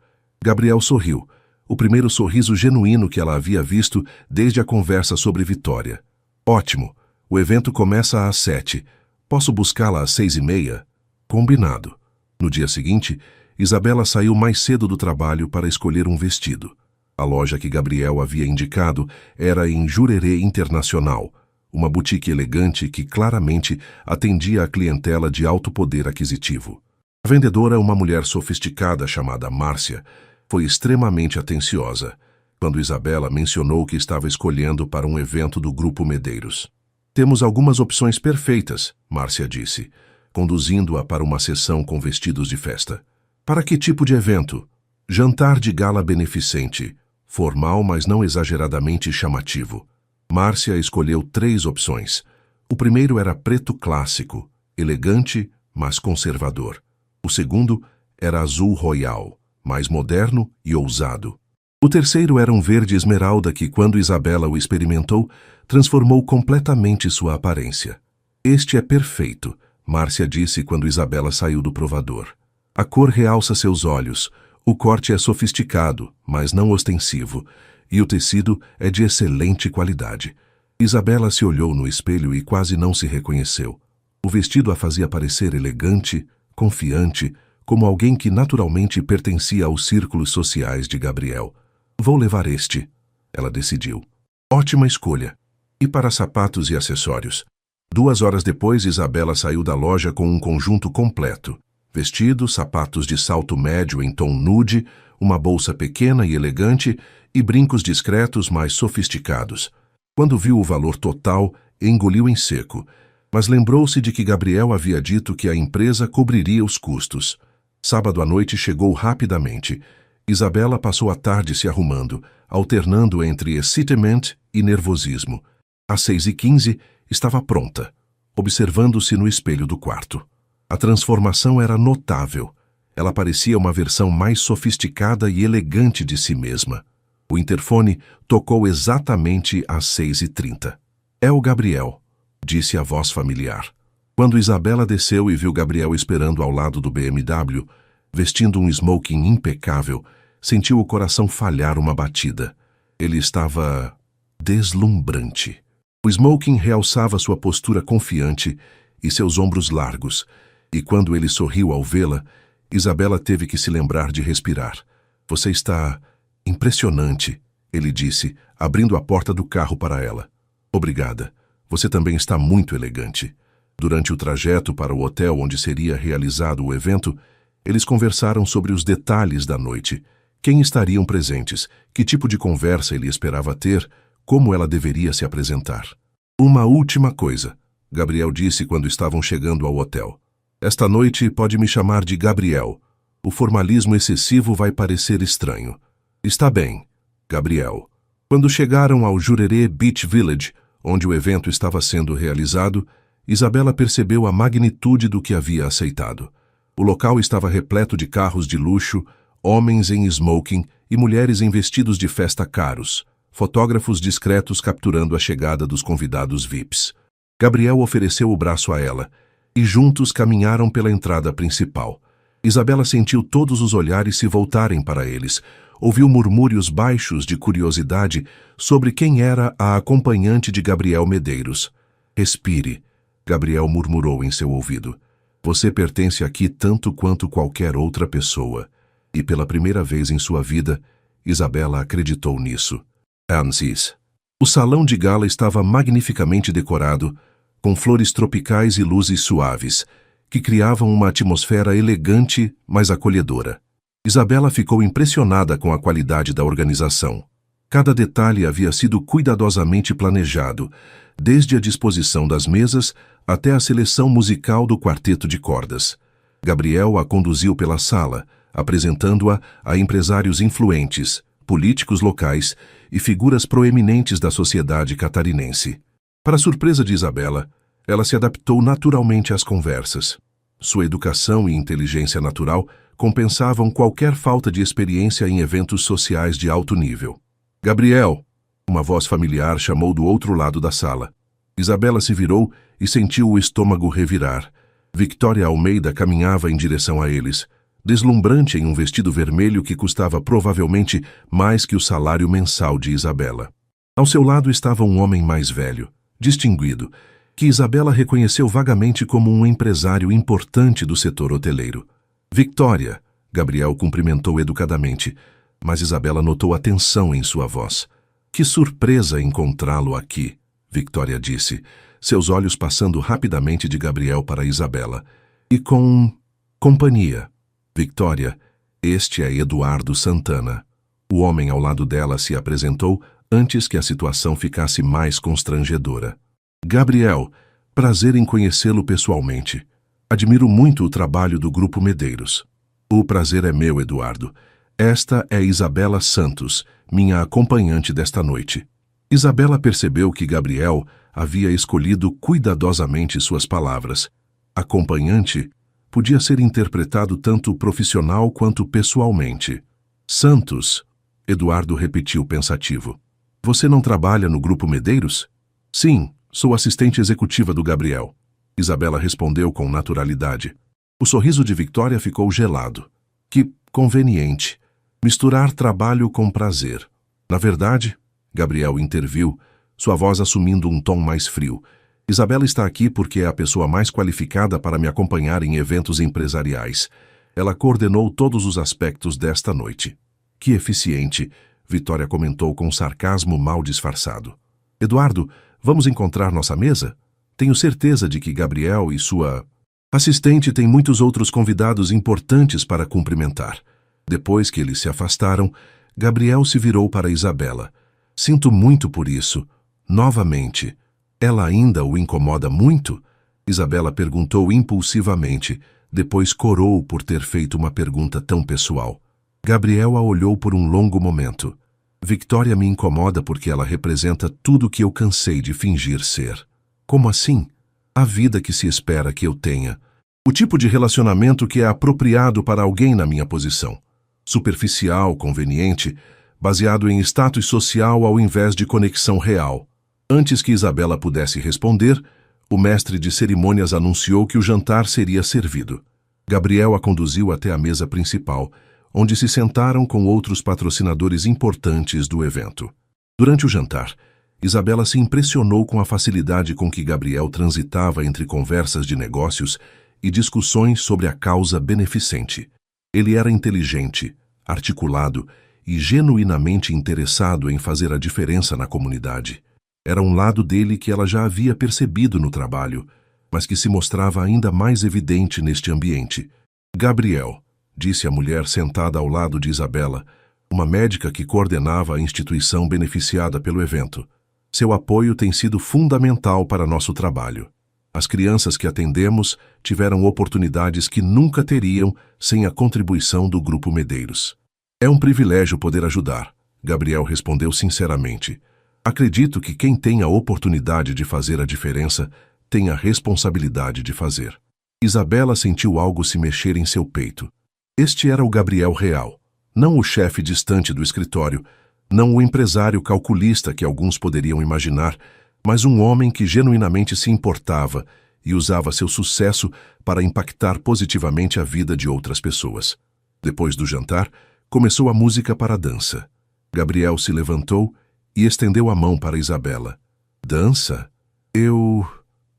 Gabriel sorriu. O primeiro sorriso genuíno que ela havia visto desde a conversa sobre Vitória. Ótimo. O evento começa às 7. Posso buscá-la às 6:30? Combinado. No dia seguinte, Isabela saiu mais cedo do trabalho para escolher um vestido. A loja que Gabriel havia indicado era em Jurerê Internacional, uma boutique elegante que claramente atendia a clientela de alto poder aquisitivo. A vendedora, uma mulher sofisticada chamada Márcia, foi extremamente atenciosa quando Isabela mencionou que estava escolhendo para um evento do Grupo Medeiros. Temos algumas opções perfeitas, Márcia disse, conduzindo-a para uma sessão com vestidos de festa. Para que tipo de evento? Jantar de gala beneficente, formal, mas não exageradamente chamativo. Márcia escolheu 3 opções. O primeiro era preto clássico, elegante, mas conservador. O segundo era azul royal, mais moderno e ousado. O terceiro era um verde esmeralda que, quando Isabela o experimentou, transformou completamente sua aparência. Este é perfeito, Márcia disse quando Isabela saiu do provador. A cor realça seus olhos, o corte é sofisticado, mas não ostensivo, e o tecido é de excelente qualidade. Isabela se olhou no espelho e quase não se reconheceu. O vestido a fazia parecer elegante, confiante, como alguém que naturalmente pertencia aos círculos sociais de Gabriel. Vou levar este, ela decidiu. Ótima escolha. E para sapatos e acessórios? 2 horas depois, Isabela saiu da loja com um conjunto completo. Vestido, sapatos de salto médio em tom nude, uma bolsa pequena e elegante e brincos discretos mais sofisticados. Quando viu o valor total, engoliu em seco, mas lembrou-se de que Gabriel havia dito que a empresa cobriria os custos. Sábado à noite chegou rapidamente. Isabela passou a tarde se arrumando, alternando entre excitement e nervosismo. Às 6h15, estava pronta, observando-se no espelho do quarto. A transformação era notável. Ela parecia uma versão mais sofisticada e elegante de si mesma. O interfone tocou exatamente às 6h30. É o Gabriel, disse a voz familiar. Quando Isabela desceu e viu Gabriel esperando ao lado do BMW, vestindo um smoking impecável, sentiu o coração falhar uma batida. Ele estava deslumbrante. O smoking realçava sua postura confiante e seus ombros largos, e quando ele sorriu ao vê-la, Isabela teve que se lembrar de respirar. Você está impressionante, ele disse, abrindo a porta do carro para ela. Obrigada. Você também está muito elegante. Durante o trajeto para o hotel onde seria realizado o evento, eles conversaram sobre os detalhes da noite, quem estariam presentes, que tipo de conversa ele esperava ter, como ela deveria se apresentar. Uma última coisa, Gabriel disse quando estavam chegando ao hotel. Esta noite pode me chamar de Gabriel. O formalismo excessivo vai parecer estranho. Está bem, Gabriel. Quando chegaram ao Jurerê Beach Village, onde o evento estava sendo realizado, Isabela percebeu a magnitude do que havia aceitado. O local estava repleto de carros de luxo, homens em smoking e mulheres em vestidos de festa caros, fotógrafos discretos capturando a chegada dos convidados VIPs. Gabriel ofereceu o braço a ela, e juntos caminharam pela entrada principal. Isabela sentiu todos os olhares se voltarem para eles, ouviu murmúrios baixos de curiosidade sobre quem era a acompanhante de Gabriel Medeiros. Respire, Gabriel murmurou em seu ouvido. Você pertence aqui tanto quanto qualquer outra pessoa. E pela primeira vez em sua vida, Isabela acreditou nisso. Ansis. O salão de gala estava magnificamente decorado, com flores tropicais e luzes suaves, que criavam uma atmosfera elegante, mas acolhedora. Isabela ficou impressionada com a qualidade da organização. Cada detalhe havia sido cuidadosamente planejado, desde a disposição das mesas até a seleção musical do quarteto de cordas. Gabriel a conduziu pela sala, apresentando-a a empresários influentes, políticos locais e figuras proeminentes da sociedade catarinense. Para surpresa de Isabela, ela se adaptou naturalmente às conversas. Sua educação e inteligência natural compensavam qualquer falta de experiência em eventos sociais de alto nível. Gabriel, uma voz familiar chamou do outro lado da sala. Isabela se virou e sentiu o estômago revirar. Victoria Almeida caminhava em direção a eles, deslumbrante em um vestido vermelho que custava provavelmente mais que o salário mensal de Isabela. Ao seu lado estava um homem mais velho, distinguido, que Isabela reconheceu vagamente como um empresário importante do setor hoteleiro. Victoria, Gabriel cumprimentou educadamente, mas Isabela notou a tensão em sua voz. Que surpresa encontrá-lo aqui, Victoria disse, seus olhos passando rapidamente de Gabriel para Isabela. E com Companhia. Victoria, este é Eduardo Santana. O homem ao lado dela se apresentou antes que a situação ficasse mais constrangedora. Gabriel, prazer em conhecê-lo pessoalmente. Admiro muito o trabalho do Grupo Medeiros. O prazer é meu, Eduardo. Esta é Isabela Santos, minha acompanhante desta noite. Isabela percebeu que Gabriel havia escolhido cuidadosamente suas palavras. Acompanhante podia ser interpretado tanto profissional quanto pessoalmente. Santos, Eduardo repetiu pensativo. Você não trabalha no Grupo Medeiros? Sim, sou assistente executiva do Gabriel. Isabela respondeu com naturalidade. O sorriso de Victoria ficou gelado. Que conveniente. Misturar trabalho com prazer. Na verdade, Gabriel interviu, sua voz assumindo um tom mais frio. Isabela está aqui porque é a pessoa mais qualificada para me acompanhar em eventos empresariais. Ela coordenou todos os aspectos desta noite. Que eficiente, Victoria comentou com sarcasmo mal disfarçado. Eduardo, vamos encontrar nossa mesa? Tenho certeza de que Gabriel e sua assistente têm muitos outros convidados importantes para cumprimentar. Depois que eles se afastaram, Gabriel se virou para Isabela. Sinto muito por isso. Novamente. Ela ainda o incomoda muito? Isabela perguntou impulsivamente, depois corou por ter feito uma pergunta tão pessoal. Gabriel a olhou por um longo momento. Victoria me incomoda porque ela representa tudo que eu cansei de fingir ser. Como assim? A vida que se espera que eu tenha. O tipo de relacionamento que é apropriado para alguém na minha posição. Superficial, conveniente, baseado em status social ao invés de conexão real. Antes que Isabela pudesse responder, o mestre de cerimônias anunciou que o jantar seria servido. Gabriel a conduziu até a mesa principal, onde se sentaram com outros patrocinadores importantes do evento. Durante o jantar, Isabela se impressionou com a facilidade com que Gabriel transitava entre conversas de negócios e discussões sobre a causa beneficente. Ele era inteligente, articulado e genuinamente interessado em fazer a diferença na comunidade. Era um lado dele que ela já havia percebido no trabalho, mas que se mostrava ainda mais evidente neste ambiente. Gabriel, disse a mulher sentada ao lado de Isabela, uma médica que coordenava a instituição beneficiada pelo evento. Seu apoio tem sido fundamental para nosso trabalho. As crianças que atendemos tiveram oportunidades que nunca teriam sem a contribuição do Grupo Medeiros. É um privilégio poder ajudar, Gabriel respondeu sinceramente. Acredito que quem tem a oportunidade de fazer a diferença tem a responsabilidade de fazer. Isabela sentiu algo se mexer em seu peito. Este era o Gabriel real, não o chefe distante do escritório, não o empresário calculista que alguns poderiam imaginar, mas um homem que genuinamente se importava e usava seu sucesso para impactar positivamente a vida de outras pessoas. Depois do jantar, começou a música para a dança. Gabriel se levantou e estendeu a mão para Isabela. Dança? Eu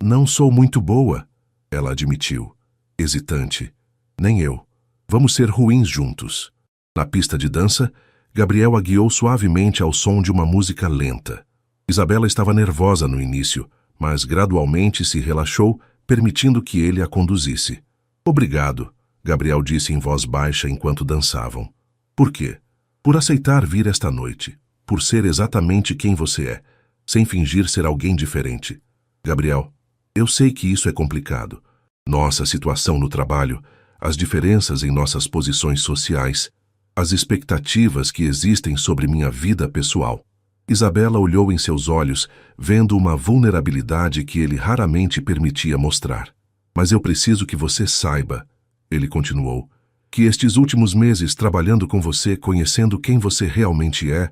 não sou muito boa, ela admitiu, hesitante. Nem eu. Vamos ser ruins juntos. Na pista de dança, Gabriel a guiou suavemente ao som de uma música lenta. Isabela estava nervosa no início, mas gradualmente se relaxou, permitindo que ele a conduzisse. Obrigado, Gabriel disse em voz baixa enquanto dançavam. Por quê? Por aceitar vir esta noite. Por ser exatamente quem você é, sem fingir ser alguém diferente. Gabriel, eu sei que isso é complicado. Nossa situação no trabalho, as diferenças em nossas posições sociais, as expectativas que existem sobre minha vida pessoal. Isabela olhou em seus olhos, vendo uma vulnerabilidade que ele raramente permitia mostrar. Mas eu preciso que você saiba, ele continuou, que estes últimos meses trabalhando com você, conhecendo quem você realmente é,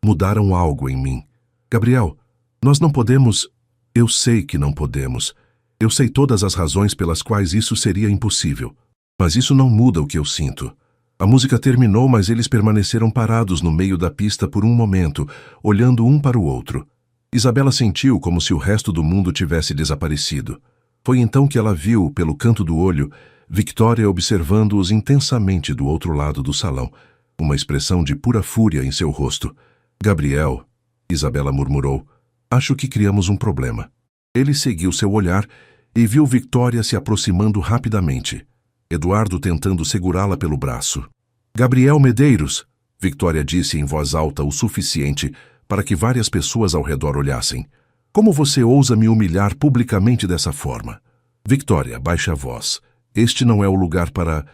mudaram algo em mim. Gabriel, nós não podemos... Eu sei que não podemos. Eu sei todas as razões pelas quais isso seria impossível. Mas isso não muda o que eu sinto. A música terminou, mas eles permaneceram parados no meio da pista por um momento, olhando um para o outro. Isabela sentiu como se o resto do mundo tivesse desaparecido. Foi então que ela viu, pelo canto do olho, Victoria observando-os intensamente do outro lado do salão, uma expressão de pura fúria em seu rosto. Gabriel, Isabela murmurou, acho que criamos um problema. Ele seguiu seu olhar e viu Victoria se aproximando rapidamente. Eduardo tentando segurá-la pelo braço. Gabriel Medeiros, Victoria disse em voz alta o suficiente para que várias pessoas ao redor olhassem. Como você ousa me humilhar publicamente dessa forma? Victoria, baixe a voz. Este não é o lugar para...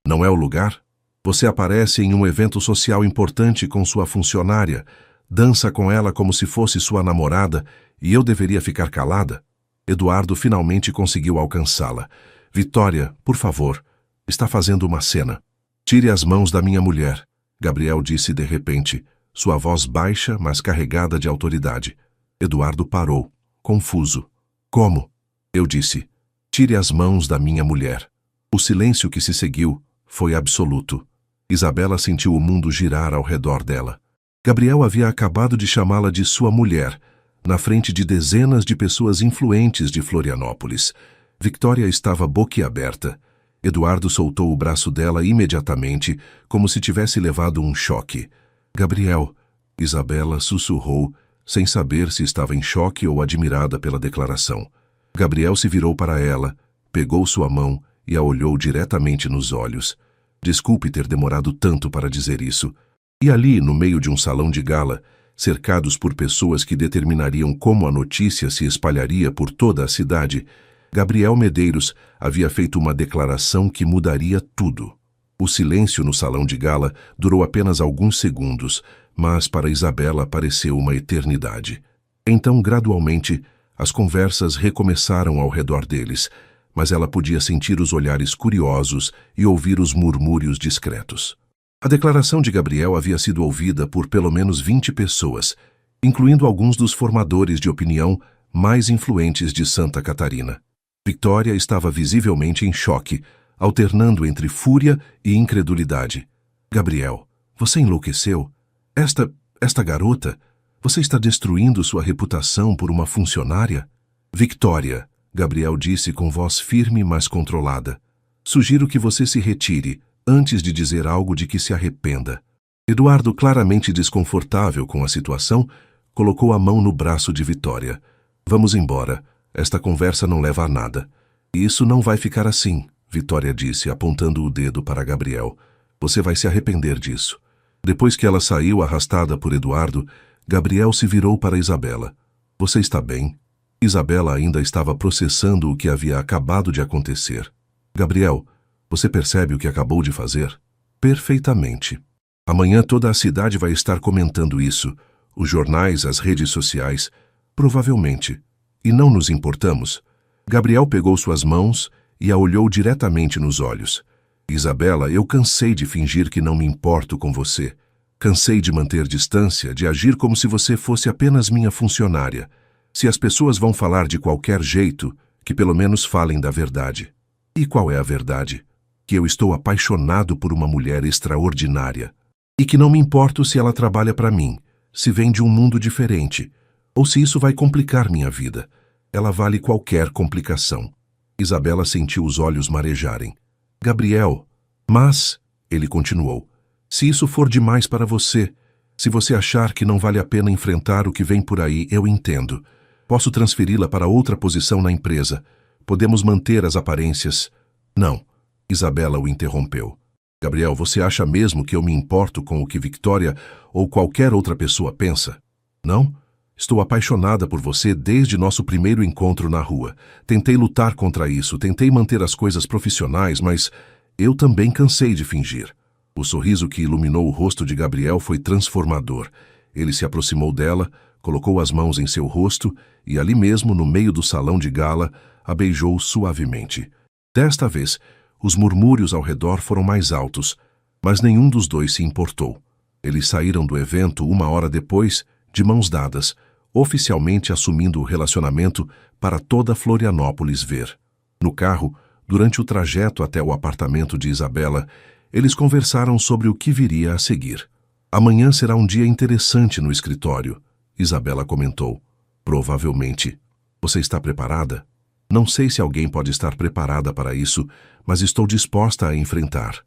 Não é o lugar? Você aparece em um evento social importante com sua funcionária, dança com ela como se fosse sua namorada e eu deveria ficar calada? Eduardo finalmente conseguiu alcançá-la. Victoria, por favor, está fazendo uma cena. Tire as mãos da minha mulher, Gabriel disse de repente, sua voz baixa, mas carregada de autoridade. Eduardo parou, confuso. Como? Eu disse. Tire as mãos da minha mulher. O silêncio que se seguiu foi absoluto. Isabela sentiu o mundo girar ao redor dela. Gabriel havia acabado de chamá-la de sua mulher, na frente de dezenas de pessoas influentes de Florianópolis. Victoria estava boquiaberta. Eduardo soltou o braço dela imediatamente, como se tivesse levado um choque. Gabriel, Isabela sussurrou, sem saber se estava em choque ou admirada pela declaração. Gabriel se virou para ela, pegou sua mão e a olhou diretamente nos olhos. Desculpe ter demorado tanto para dizer isso. E ali, no meio de um salão de gala, cercados por pessoas que determinariam como a notícia se espalharia por toda a cidade, Gabriel Medeiros havia feito uma declaração que mudaria tudo. O silêncio no salão de gala durou apenas alguns segundos, mas para Isabela pareceu uma eternidade. Então, gradualmente, as conversas recomeçaram ao redor deles, mas ela podia sentir os olhares curiosos e ouvir os murmúrios discretos. A declaração de Gabriel havia sido ouvida por pelo menos 20 pessoas, incluindo alguns dos formadores de opinião mais influentes de Santa Catarina. Victoria estava visivelmente em choque, alternando entre fúria e incredulidade. Gabriel, você enlouqueceu? Esta garota? Você está destruindo sua reputação por uma funcionária? Victoria, Gabriel disse com voz firme mas controlada. Sugiro que você se retire, antes de dizer algo de que se arrependa. Eduardo, claramente desconfortável com a situação, colocou a mão no braço de Victoria. Vamos embora. Esta conversa não leva a nada. Isso não vai ficar assim, Victoria disse, apontando o dedo para Gabriel. Você vai se arrepender disso. Depois que ela saiu arrastada por Eduardo, Gabriel se virou para Isabela. Você está bem? Isabela ainda estava processando o que havia acabado de acontecer. Gabriel, você percebe o que acabou de fazer? Perfeitamente. Amanhã toda a cidade vai estar comentando isso. Os jornais, as redes sociais. Provavelmente. E não nos importamos. Gabriel pegou suas mãos e a olhou diretamente nos olhos. Isabela, eu cansei de fingir que não me importo com você. Cansei de manter distância, de agir como se você fosse apenas minha funcionária. Se as pessoas vão falar de qualquer jeito, que pelo menos falem da verdade. E qual é a verdade? Que eu estou apaixonado por uma mulher extraordinária. E que não me importo se ela trabalha para mim, se vem de um mundo diferente, ou se isso vai complicar minha vida. Ela vale qualquer complicação. Isabela sentiu os olhos marejarem. Gabriel, mas, ele continuou, se isso for demais para você, se você achar que não vale a pena enfrentar o que vem por aí, eu entendo. Posso transferi-la para outra posição na empresa. Podemos manter as aparências. Não, Isabela o interrompeu. Gabriel, você acha mesmo que eu me importo com o que Victoria ou qualquer outra pessoa pensa? Não? Estou apaixonada por você desde nosso primeiro encontro na rua. Tentei lutar contra isso, tentei manter as coisas profissionais, mas eu também cansei de fingir. O sorriso que iluminou o rosto de Gabriel foi transformador. Ele se aproximou dela, colocou as mãos em seu rosto e ali mesmo, no meio do salão de gala, a beijou suavemente. Desta vez, os murmúrios ao redor foram mais altos, mas nenhum dos dois se importou. Eles saíram do evento 1 hora depois, de mãos dadas, oficialmente assumindo o relacionamento para toda Florianópolis ver. No carro, durante o trajeto até o apartamento de Isabela, eles conversaram sobre o que viria a seguir. Amanhã será um dia interessante no escritório, Isabela comentou. Provavelmente. Você está preparada? Não sei se alguém pode estar preparada para isso, mas estou disposta a enfrentar.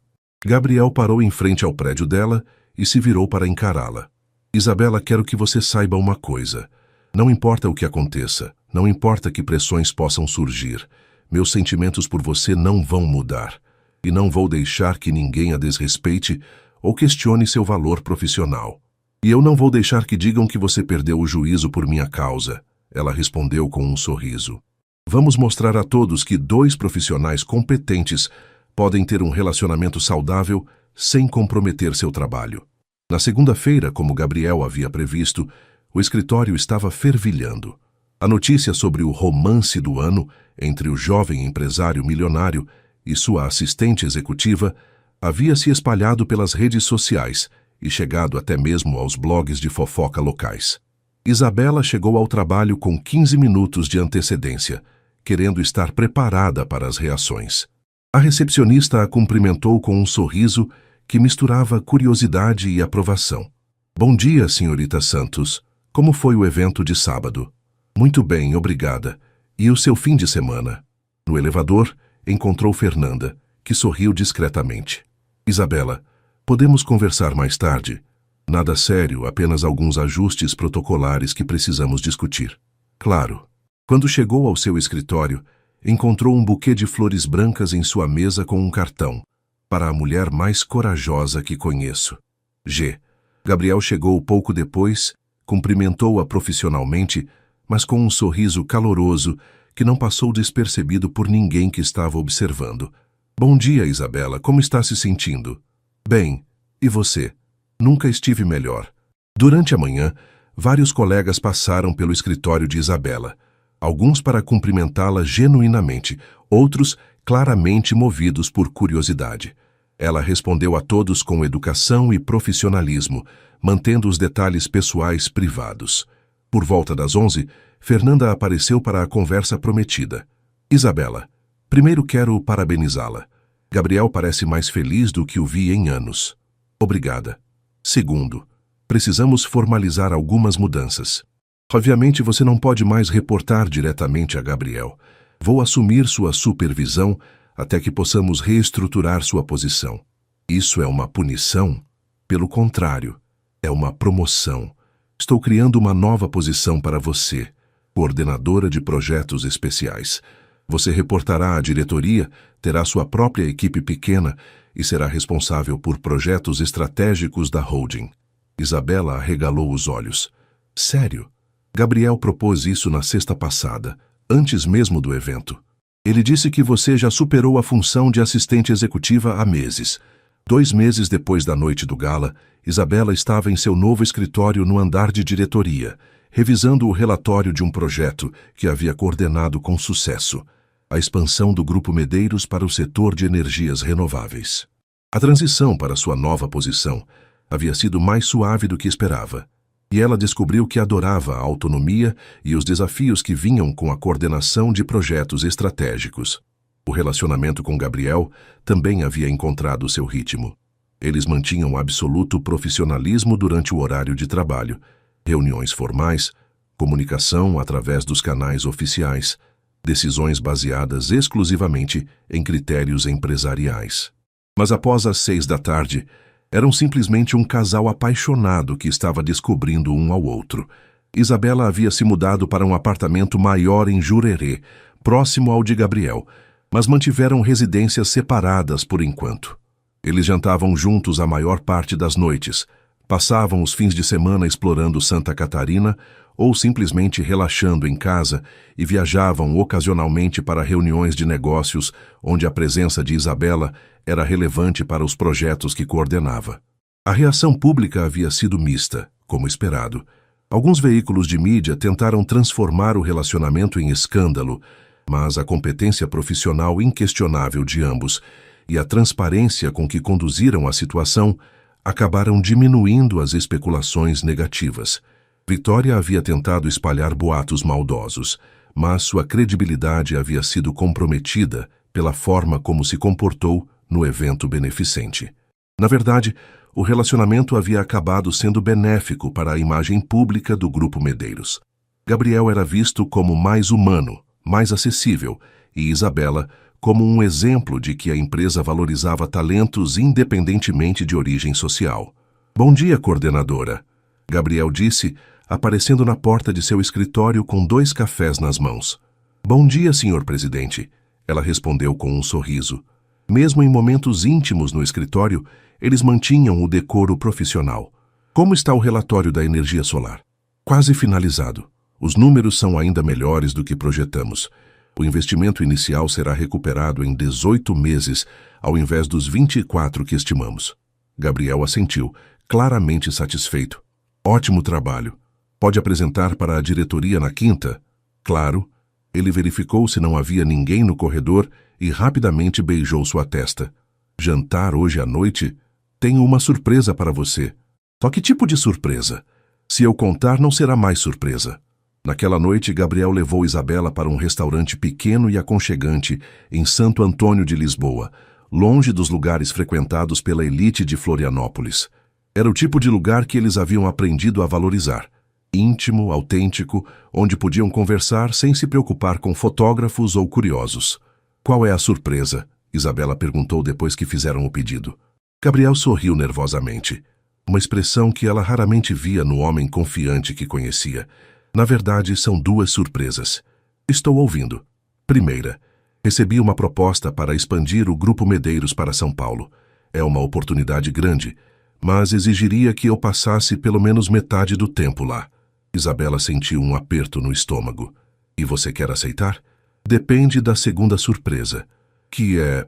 Gabriel parou em frente ao prédio dela e se virou para encará-la. Isabela, quero que você saiba uma coisa. Não importa o que aconteça, não importa que pressões possam surgir, meus sentimentos por você não vão mudar. e não vou deixar que ninguém a desrespeite ou questione seu valor profissional. E eu não vou deixar que digam que você perdeu o juízo por minha causa, ela respondeu com um sorriso. Vamos mostrar a todos que dois profissionais competentes podem ter um relacionamento saudável sem comprometer seu trabalho. Na segunda-feira, como Gabriel havia previsto, o escritório estava fervilhando. A notícia sobre o romance do ano entre o jovem empresário milionário e sua assistente executiva havia se espalhado pelas redes sociais e chegado até mesmo aos blogs de fofoca locais. Isabela chegou ao trabalho com 15 minutos de antecedência, querendo estar preparada para as reações. A recepcionista a cumprimentou com um sorriso que misturava curiosidade e aprovação. Bom dia, senhorita Santos. Como foi o evento de sábado? Muito bem, obrigada. E o seu fim de semana? No elevador, encontrou Fernanda, que sorriu discretamente. Isabela, podemos conversar mais tarde? Nada sério, apenas alguns ajustes protocolares que precisamos discutir. Claro. Quando chegou ao seu escritório, encontrou um buquê de flores brancas em sua mesa com um cartão. Para a mulher mais corajosa que conheço. G. Gabriel chegou pouco depois, cumprimentou-a profissionalmente, mas com um sorriso caloroso que não passou despercebido por ninguém que estava observando. Bom dia, Isabela, como está se sentindo? Bem, e você? Nunca estive melhor. Durante a manhã, vários colegas passaram pelo escritório de Isabela. Alguns para cumprimentá-la genuinamente, outros claramente movidos por curiosidade. Ela respondeu a todos com educação e profissionalismo, mantendo os detalhes pessoais privados. Por volta das 11, Fernanda apareceu para a conversa prometida. Isabela, primeiro quero parabenizá-la. Gabriel parece mais feliz do que o vi em anos. Obrigada. Segundo, precisamos formalizar algumas mudanças. Obviamente você não pode mais reportar diretamente a Gabriel. Vou assumir sua supervisão até que possamos reestruturar sua posição. Isso é uma punição? Pelo contrário, é uma promoção. Estou criando uma nova posição para você, coordenadora de projetos especiais. Você reportará à diretoria, terá sua própria equipe pequena e será responsável por projetos estratégicos da holding. Isabela arregalou os olhos. Sério? Gabriel propôs isso na sexta passada, antes mesmo do evento. Ele disse que você já superou a função de assistente executiva há meses. 2 meses depois da noite do gala, Isabela estava em seu novo escritório no andar de diretoria, revisando o relatório de um projeto que havia coordenado com sucesso, a expansão do Grupo Medeiros para o setor de energias renováveis. A transição para sua nova posição havia sido mais suave do que esperava, e ela descobriu que adorava a autonomia e os desafios que vinham com a coordenação de projetos estratégicos. O relacionamento com Gabriel também havia encontrado seu ritmo. Eles mantinham absoluto profissionalismo durante o horário de trabalho, reuniões formais, comunicação através dos canais oficiais, decisões baseadas exclusivamente em critérios empresariais. Mas após as 6 da tarde, eram simplesmente um casal apaixonado que estava descobrindo um ao outro. Isabela havia se mudado para um apartamento maior em Jurerê, próximo ao de Gabriel, mas mantiveram residências separadas por enquanto. Eles jantavam juntos a maior parte das noites, passavam os fins de semana explorando Santa Catarina ou simplesmente relaxando em casa e viajavam ocasionalmente para reuniões de negócios onde a presença de Isabela era relevante para os projetos que coordenava. A reação pública havia sido mista, como esperado. Alguns veículos de mídia tentaram transformar o relacionamento em escândalo, mas a competência profissional inquestionável de ambos e a transparência com que conduziram a situação acabaram diminuindo as especulações negativas. Vitória havia tentado espalhar boatos maldosos, mas sua credibilidade havia sido comprometida pela forma como se comportou no evento beneficente. Na verdade, o relacionamento havia acabado sendo benéfico para a imagem pública do Grupo Medeiros. Gabriel era visto como mais humano, mais acessível, e Isabela como um exemplo de que a empresa valorizava talentos independentemente de origem social. Bom dia, coordenadora, Gabriel disse, aparecendo na porta de seu escritório com 2 cafés nas mãos. Bom dia, senhor presidente, ela respondeu com um sorriso. Mesmo em momentos íntimos no escritório, eles mantinham o decoro profissional. Como está o relatório da energia solar? Quase finalizado. Os números são ainda melhores do que projetamos. O investimento inicial será recuperado em 18 meses, ao invés dos 24 que estimamos. Gabriel assentiu, claramente satisfeito. Ótimo trabalho. Pode apresentar para a diretoria na quinta? Claro. Ele verificou se não havia ninguém no corredor e rapidamente beijou sua testa. Jantar hoje à noite? Tenho uma surpresa para você. Só que tipo de surpresa? Se eu contar, não será mais surpresa. Naquela noite, Gabriel levou Isabela para um restaurante pequeno e aconchegante em Santo Antônio de Lisboa, longe dos lugares frequentados pela elite de Florianópolis. Era o tipo de lugar que eles haviam aprendido a valorizar. Íntimo, autêntico, onde podiam conversar sem se preocupar com fotógrafos ou curiosos. Qual é a surpresa? Isabela perguntou depois que fizeram o pedido. Gabriel sorriu nervosamente. Uma expressão que ela raramente via no homem confiante que conhecia. Na verdade, são duas surpresas. Estou ouvindo. Primeira, recebi uma proposta para expandir o Grupo Medeiros para São Paulo. É uma oportunidade grande, mas exigiria que eu passasse pelo menos metade do tempo lá. Isabela sentiu um aperto no estômago. E você quer aceitar? Depende da segunda surpresa, que é...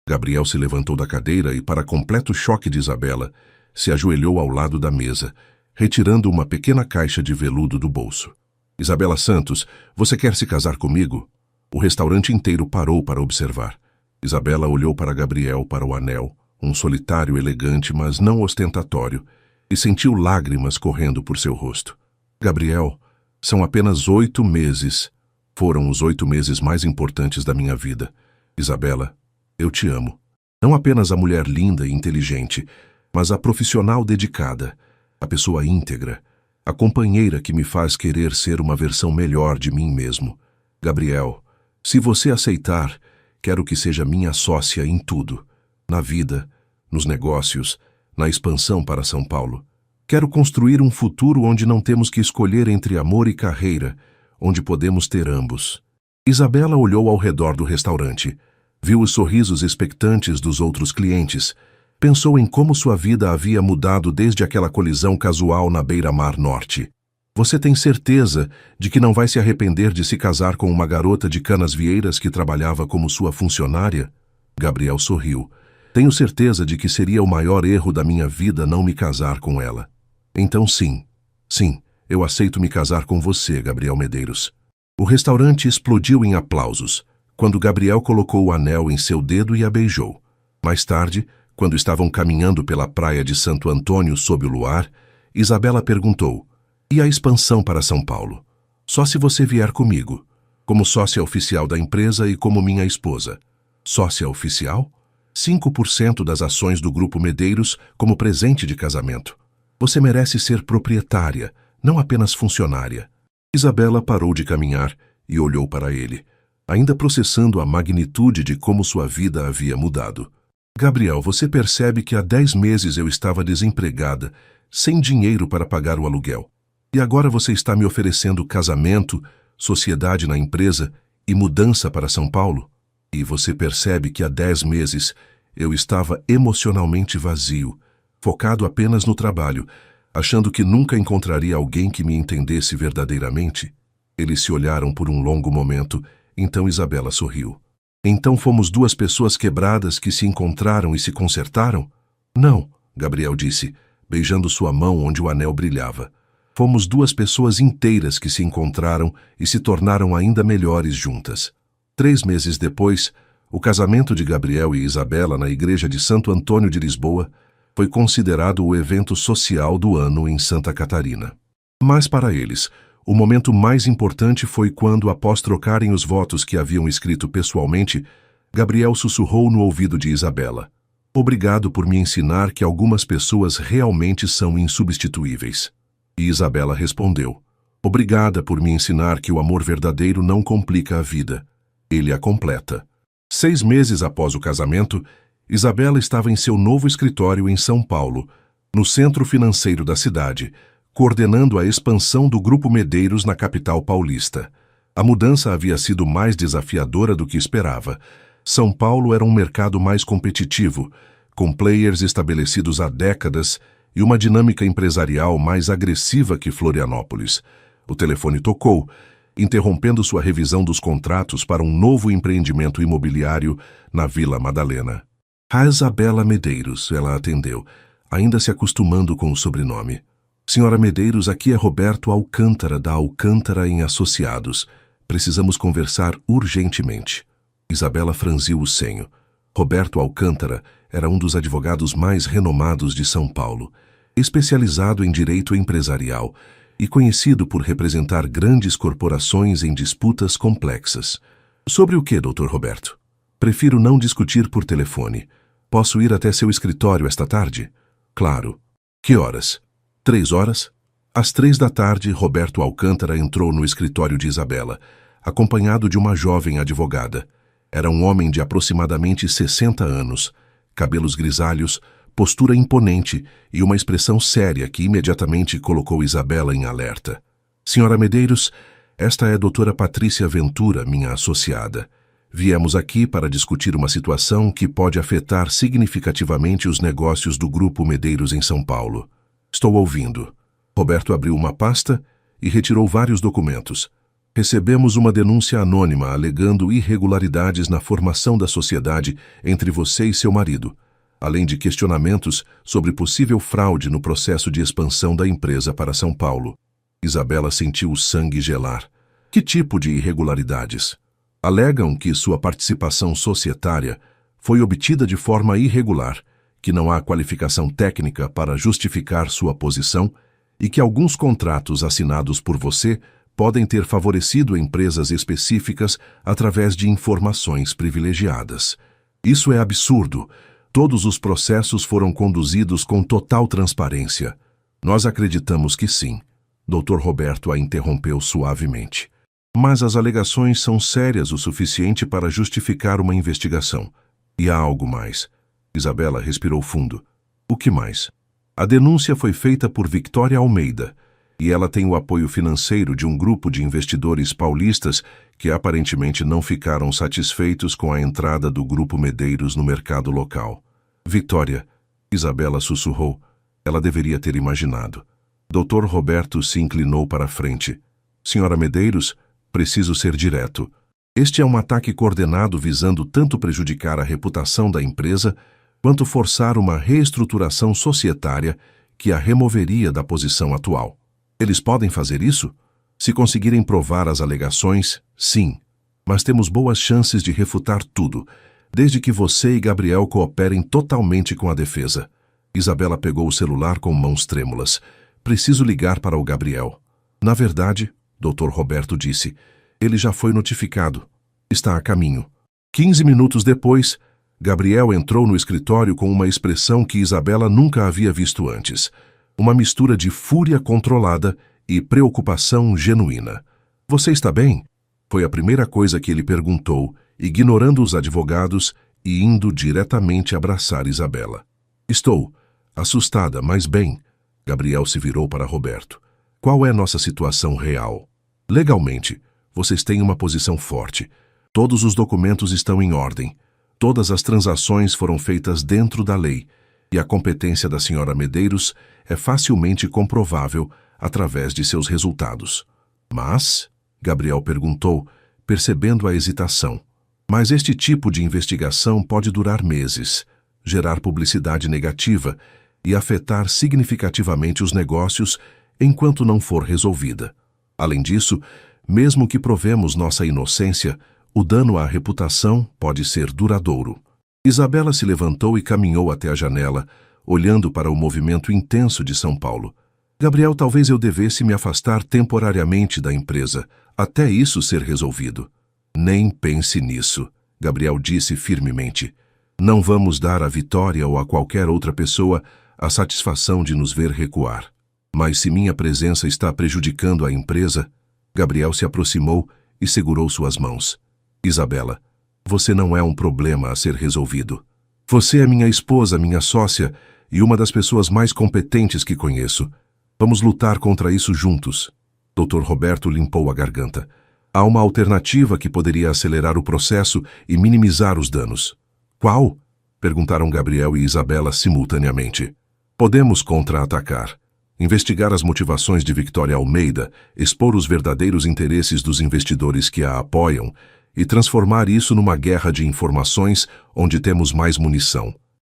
Gabriel se levantou da cadeira e, para completo choque de Isabela, se ajoelhou ao lado da mesa, retirando uma pequena caixa de veludo do bolso. Isabela Santos, você quer se casar comigo? O restaurante inteiro parou para observar. Isabela olhou para Gabriel, para o anel, um solitário elegante, mas não ostentatório, e sentiu lágrimas correndo por seu rosto. Gabriel, são apenas 8 meses. Foram os 8 meses mais importantes da minha vida. Isabela, eu te amo. Não apenas a mulher linda e inteligente, mas a profissional dedicada, a pessoa íntegra, a companheira que me faz querer ser uma versão melhor de mim mesmo. Gabriel, se você aceitar, quero que seja minha sócia em tudo. Na vida, nos negócios, na expansão para São Paulo. Quero construir um futuro onde não temos que escolher entre amor e carreira, onde podemos ter ambos. Isabela olhou ao redor do restaurante, viu os sorrisos expectantes dos outros clientes, pensou em como sua vida havia mudado desde aquela colisão casual na beira-mar norte. Você tem certeza de que não vai se arrepender de se casar com uma garota de Canasvieiras que trabalhava como sua funcionária? Gabriel sorriu. Tenho certeza de que seria o maior erro da minha vida não me casar com ela. Então sim, eu aceito me casar com você, Gabriel Medeiros. O restaurante explodiu em aplausos, quando Gabriel colocou o anel em seu dedo e a beijou. Mais tarde, quando estavam caminhando pela praia de Santo Antônio sob o luar, Isabela perguntou, e a expansão para São Paulo? Só se você vier comigo, como sócia oficial da empresa e como minha esposa. Sócia oficial? 5% das ações do Grupo Medeiros como presente de casamento. Você merece ser proprietária, não apenas funcionária. Isabela parou de caminhar e olhou para ele, ainda processando a magnitude de como sua vida havia mudado. Gabriel, você percebe que há 10 meses eu estava desempregada, sem dinheiro para pagar o aluguel. E agora você está me oferecendo casamento, sociedade na empresa e mudança para São Paulo? E você percebe que há 10 meses eu estava emocionalmente vazio, focado apenas no trabalho, achando que nunca encontraria alguém que me entendesse verdadeiramente? Eles se olharam por um longo momento, então Isabela sorriu. Então fomos duas pessoas quebradas que se encontraram e se consertaram? Não, Gabriel disse, beijando sua mão onde o anel brilhava. Fomos duas pessoas inteiras que se encontraram e se tornaram ainda melhores juntas. 3 meses depois, o casamento de Gabriel e Isabela na igreja de Santo Antônio de Lisboa foi considerado o evento social do ano em Santa Catarina. Mas para eles, o momento mais importante foi quando, após trocarem os votos que haviam escrito pessoalmente, Gabriel sussurrou no ouvido de Isabela. Obrigado por me ensinar que algumas pessoas realmente são insubstituíveis. E Isabela respondeu. Obrigada por me ensinar que o amor verdadeiro não complica a vida. Ele a completa. 6 meses após o casamento, Isabela estava em seu novo escritório em São Paulo, no centro financeiro da cidade, coordenando a expansão do Grupo Medeiros na capital paulista. A mudança havia sido mais desafiadora do que esperava, São Paulo era um mercado mais competitivo, com players estabelecidos há décadas e uma dinâmica empresarial mais agressiva que Florianópolis. O telefone tocou, interrompendo sua revisão dos contratos para um novo empreendimento imobiliário na Vila Madalena. A Isabela Medeiros, ela atendeu, ainda se acostumando com o sobrenome. Senhora Medeiros, aqui é Roberto Alcântara, da Alcântara em Associados. Precisamos conversar urgentemente. Isabela franziu o senho. Roberto Alcântara era um dos advogados mais renomados de São Paulo, especializado em direito empresarial e conhecido por representar grandes corporações em disputas complexas. Sobre o que, Dr. Roberto? Prefiro não discutir por telefone. Posso ir até seu escritório esta tarde? Claro. Que horas? 3 horas? Às 3 da tarde, Roberto Alcântara entrou no escritório de Isabela, acompanhado de uma jovem advogada. Era um homem de aproximadamente 60 anos, cabelos grisalhos, postura imponente e uma expressão séria que imediatamente colocou Isabela em alerta. Senhora Medeiros, esta é a doutora Patrícia Ventura, minha associada. Viemos aqui para discutir uma situação que pode afetar significativamente os negócios do Grupo Medeiros em São Paulo. Estou ouvindo. Roberto abriu uma pasta e retirou vários documentos. Recebemos uma denúncia anônima alegando irregularidades na formação da sociedade entre você e seu marido, além de questionamentos sobre possível fraude no processo de expansão da empresa para São Paulo. Isabela sentiu o sangue gelar. Que tipo de irregularidades? Alegam que sua participação societária foi obtida de forma irregular, que não há qualificação técnica para justificar sua posição e que alguns contratos assinados por você podem ter favorecido empresas específicas através de informações privilegiadas. Isso é absurdo. Todos os processos foram conduzidos com total transparência. Nós acreditamos que sim. Dr. Roberto a interrompeu suavemente. Mas as alegações são sérias o suficiente para justificar uma investigação. E há algo mais. Isabela respirou fundo. O que mais? A denúncia foi feita por Victoria Almeida, e ela tem o apoio financeiro de um grupo de investidores paulistas que aparentemente não ficaram satisfeitos com a entrada do Grupo Medeiros no mercado local. Victoria, Isabela sussurrou. Ela deveria ter imaginado. Dr. Roberto se inclinou para a frente. Senhora Medeiros, preciso ser direto. Este é um ataque coordenado visando tanto prejudicar a reputação da empresa quanto forçar uma reestruturação societária que a removeria da posição atual. Eles podem fazer isso? Se conseguirem provar as alegações, sim. Mas temos boas chances de refutar tudo, desde que você e Gabriel cooperem totalmente com a defesa. Isabela pegou o celular com mãos trêmulas. Preciso ligar para o Gabriel. Na verdade, Dr. Roberto disse, ele já foi notificado. Está a caminho. 15 minutos depois, Gabriel entrou no escritório com uma expressão que Isabela nunca havia visto antes. Uma mistura de fúria controlada e preocupação genuína. Você está bem? Foi a primeira coisa que ele perguntou, ignorando os advogados e indo diretamente abraçar Isabela. Estou. Assustada, mas bem. Gabriel se virou para Roberto. Qual é nossa situação real? Legalmente, vocês têm uma posição forte. Todos os documentos estão em ordem. Todas as transações foram feitas dentro da lei, e a competência da senhora Medeiros é facilmente comprovável através de seus resultados. Mas, Gabriel perguntou, percebendo a hesitação, mas este tipo de investigação pode durar meses, gerar publicidade negativa e afetar significativamente os negócios enquanto não for resolvida. Além disso, mesmo que provemos nossa inocência, o dano à reputação pode ser duradouro. Isabela se levantou e caminhou até a janela, olhando para o movimento intenso de São Paulo. Gabriel, talvez eu devesse me afastar temporariamente da empresa, até isso ser resolvido. Nem pense nisso, Gabriel disse firmemente. Não vamos dar a Vitória ou a qualquer outra pessoa a satisfação de nos ver recuar. Mas se minha presença está prejudicando a empresa... Gabriel se aproximou e segurou suas mãos. Isabela, você não é um problema a ser resolvido. Você é minha esposa, minha sócia e uma das pessoas mais competentes que conheço. Vamos lutar contra isso juntos. Dr. Roberto limpou a garganta. Há uma alternativa que poderia acelerar o processo e minimizar os danos. Qual? Perguntaram Gabriel e Isabela simultaneamente. Podemos contra-atacar. Investigar as motivações de Victoria Almeida, expor os verdadeiros interesses dos investidores que a apoiam e transformar isso numa guerra de informações onde temos mais munição.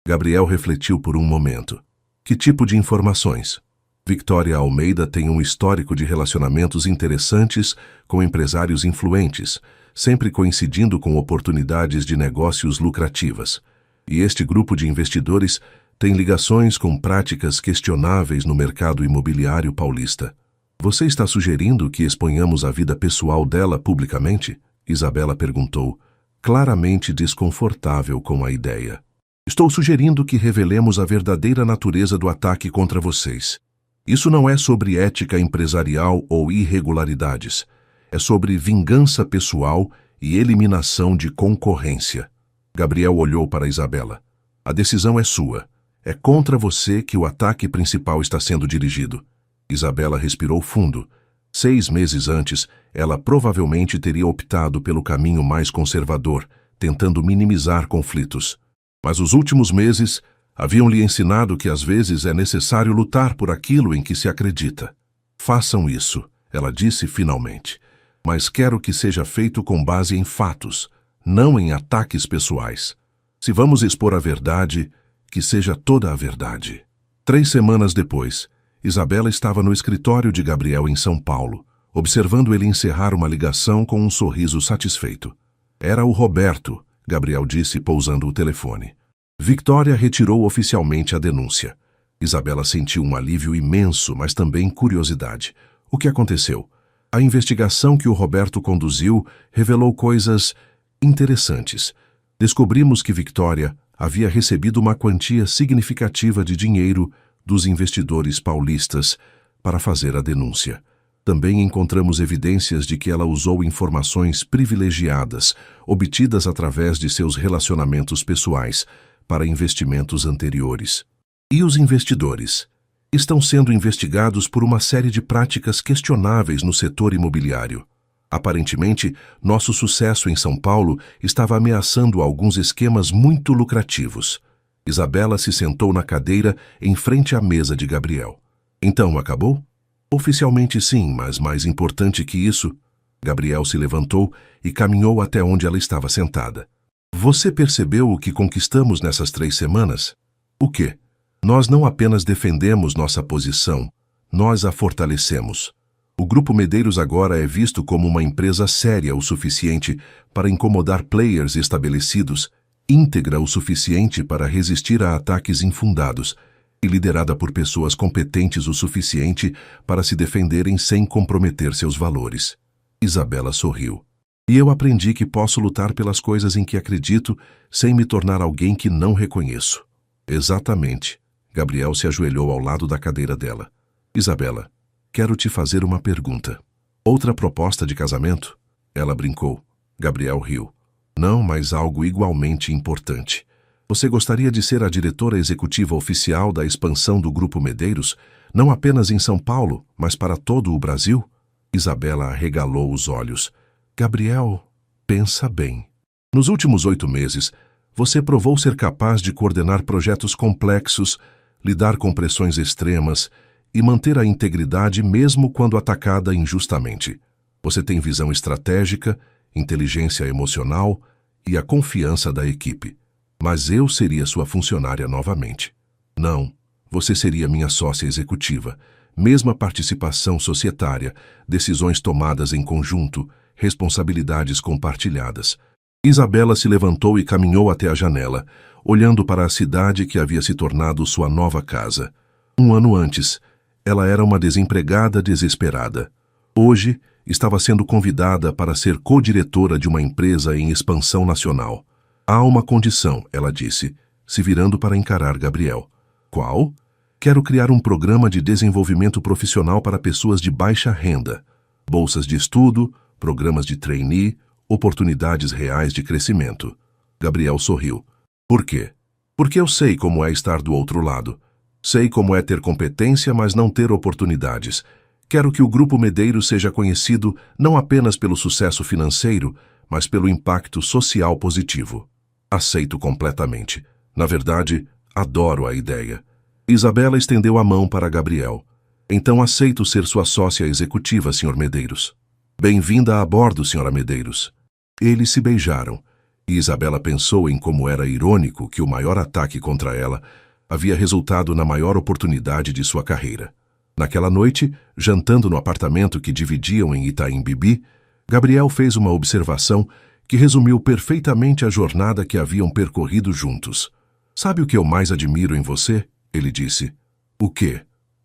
Gabriel refletiu por um momento. Que tipo de informações? Victoria Almeida tem um histórico de relacionamentos interessantes com empresários influentes, sempre coincidindo com oportunidades de negócios lucrativas. E este grupo de investidores tem ligações com práticas questionáveis no mercado imobiliário paulista. Você está sugerindo que exponhamos a vida pessoal dela publicamente? Isabela perguntou, claramente desconfortável com a ideia. Estou sugerindo que revelemos a verdadeira natureza do ataque contra vocês. Isso não é sobre ética empresarial ou irregularidades. É sobre vingança pessoal e eliminação de concorrência. Gabriel olhou para Isabela. A decisão é sua. É contra você que o ataque principal está sendo dirigido. Isabela respirou fundo. 6 meses antes, ela provavelmente teria optado pelo caminho mais conservador, tentando minimizar conflitos. Mas os últimos meses haviam-lhe ensinado que às vezes é necessário lutar por aquilo em que se acredita. Façam isso, ela disse finalmente. Mas quero que seja feito com base em fatos, não em ataques pessoais. Se vamos expor a verdade, que seja toda a verdade. 3 semanas depois, Isabela estava no escritório de Gabriel em São Paulo, observando ele encerrar uma ligação com um sorriso satisfeito. Era o Roberto, Gabriel disse pousando o telefone. Victoria retirou oficialmente a denúncia. Isabela sentiu um alívio imenso, mas também curiosidade. O que aconteceu? A investigação que o Roberto conduziu revelou coisas interessantes. Descobrimos que Victoria havia recebido uma quantia significativa de dinheiro dos investidores paulistas para fazer a denúncia. Também encontramos evidências de que ela usou informações privilegiadas, obtidas através de seus relacionamentos pessoais, para investimentos anteriores. E os investidores? Estão sendo investigados por uma série de práticas questionáveis no setor imobiliário. Aparentemente, nosso sucesso em São Paulo estava ameaçando alguns esquemas muito lucrativos. Isabela se sentou na cadeira em frente à mesa de Gabriel. Então, acabou? Oficialmente sim, mas mais importante que isso, Gabriel se levantou e caminhou até onde ela estava sentada. Você percebeu o que conquistamos nessas 3 semanas? O quê? Nós não apenas defendemos nossa posição, nós a fortalecemos. O Grupo Medeiros agora é visto como uma empresa séria o suficiente para incomodar players estabelecidos, íntegra o suficiente para resistir a ataques infundados e liderada por pessoas competentes o suficiente para se defenderem sem comprometer seus valores. Isabela sorriu. E eu aprendi que posso lutar pelas coisas em que acredito sem me tornar alguém que não reconheço. Exatamente. Gabriel se ajoelhou ao lado da cadeira dela. Isabela, quero te fazer uma pergunta. Outra proposta de casamento? Ela brincou. Gabriel riu. Não, mas algo igualmente importante. Você gostaria de ser a diretora executiva oficial da expansão do Grupo Medeiros, não apenas em São Paulo, mas para todo o Brasil? Isabela arregalou os olhos. Gabriel, pensa bem. Nos últimos 8 meses, você provou ser capaz de coordenar projetos complexos, lidar com pressões extremas e manter a integridade mesmo quando atacada injustamente. Você tem visão estratégica, inteligência emocional e a confiança da equipe. Mas eu seria sua funcionária novamente. Não, você seria minha sócia executiva. Mesma participação societária, decisões tomadas em conjunto, responsabilidades compartilhadas. Isabela se levantou e caminhou até a janela, olhando para a cidade que havia se tornado sua nova casa. 1 ano antes, ela era uma desempregada desesperada. Hoje, estava sendo convidada para ser co-diretora de uma empresa em expansão nacional. Há uma condição, ela disse, se virando para encarar Gabriel. Qual? Quero criar um programa de desenvolvimento profissional para pessoas de baixa renda. Bolsas de estudo, programas de trainee, oportunidades reais de crescimento. Gabriel sorriu. Por quê? Porque eu sei como é estar do outro lado. Sei como é ter competência, mas não ter oportunidades. Quero que o Grupo Medeiros seja conhecido não apenas pelo sucesso financeiro, mas pelo impacto social positivo. Aceito completamente. Na verdade, adoro a ideia. Isabela estendeu a mão para Gabriel. Então aceito ser sua sócia executiva, Sr. Medeiros. Bem-vinda a bordo, Sra. Medeiros. Eles se beijaram, e Isabela pensou em como era irônico que o maior ataque contra ela havia resultado na maior oportunidade de sua carreira. Naquela noite, jantando no apartamento que dividiam em Itaim Bibi, Gabriel fez uma observação que resumiu perfeitamente a jornada que haviam percorrido juntos. Sabe o que eu mais admiro em você? Ele disse. O quê?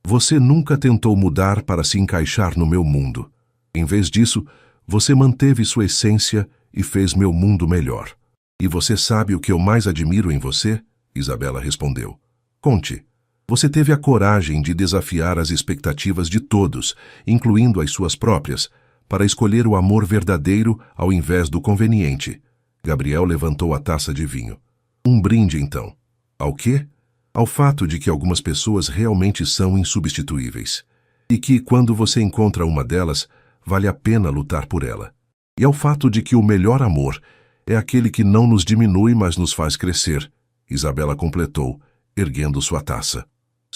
Você nunca tentou mudar para se encaixar no meu mundo. Em vez disso, você manteve sua essência e fez meu mundo melhor. E você sabe o que eu mais admiro em você? Isabela respondeu. Conte. Você teve a coragem de desafiar as expectativas de todos, incluindo as suas próprias, para escolher o amor verdadeiro ao invés do conveniente. Gabriel levantou a taça de vinho. Um brinde, então. Ao quê? Ao fato de que algumas pessoas realmente são insubstituíveis. E que, quando você encontra uma delas, vale a pena lutar por ela. E ao fato de que o melhor amor é aquele que não nos diminui, mas nos faz crescer. Isabela completou, erguendo sua taça.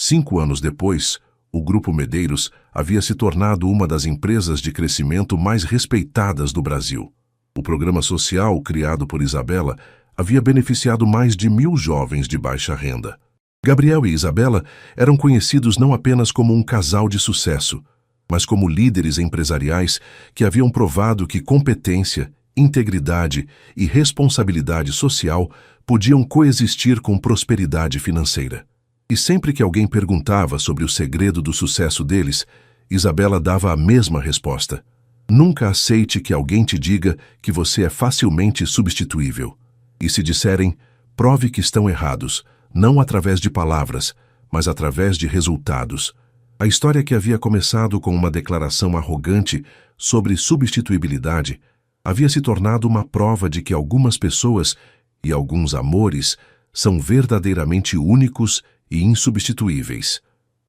5 anos depois, o Grupo Medeiros havia se tornado uma das empresas de crescimento mais respeitadas do Brasil. O programa social criado por Isabela havia beneficiado mais de 1.000 jovens de baixa renda. Gabriel e Isabela eram conhecidos não apenas como um casal de sucesso, mas como líderes empresariais que haviam provado que competência, integridade e responsabilidade social podiam coexistir com prosperidade financeira. E sempre que alguém perguntava sobre o segredo do sucesso deles, Isabela dava a mesma resposta. Nunca aceite que alguém te diga que você é facilmente substituível. E se disserem, prove que estão errados, não através de palavras, mas através de resultados. A história que havia começado com uma declaração arrogante sobre substituibilidade havia se tornado uma prova de que algumas pessoas e alguns amores são verdadeiramente únicos e insubstituíveis.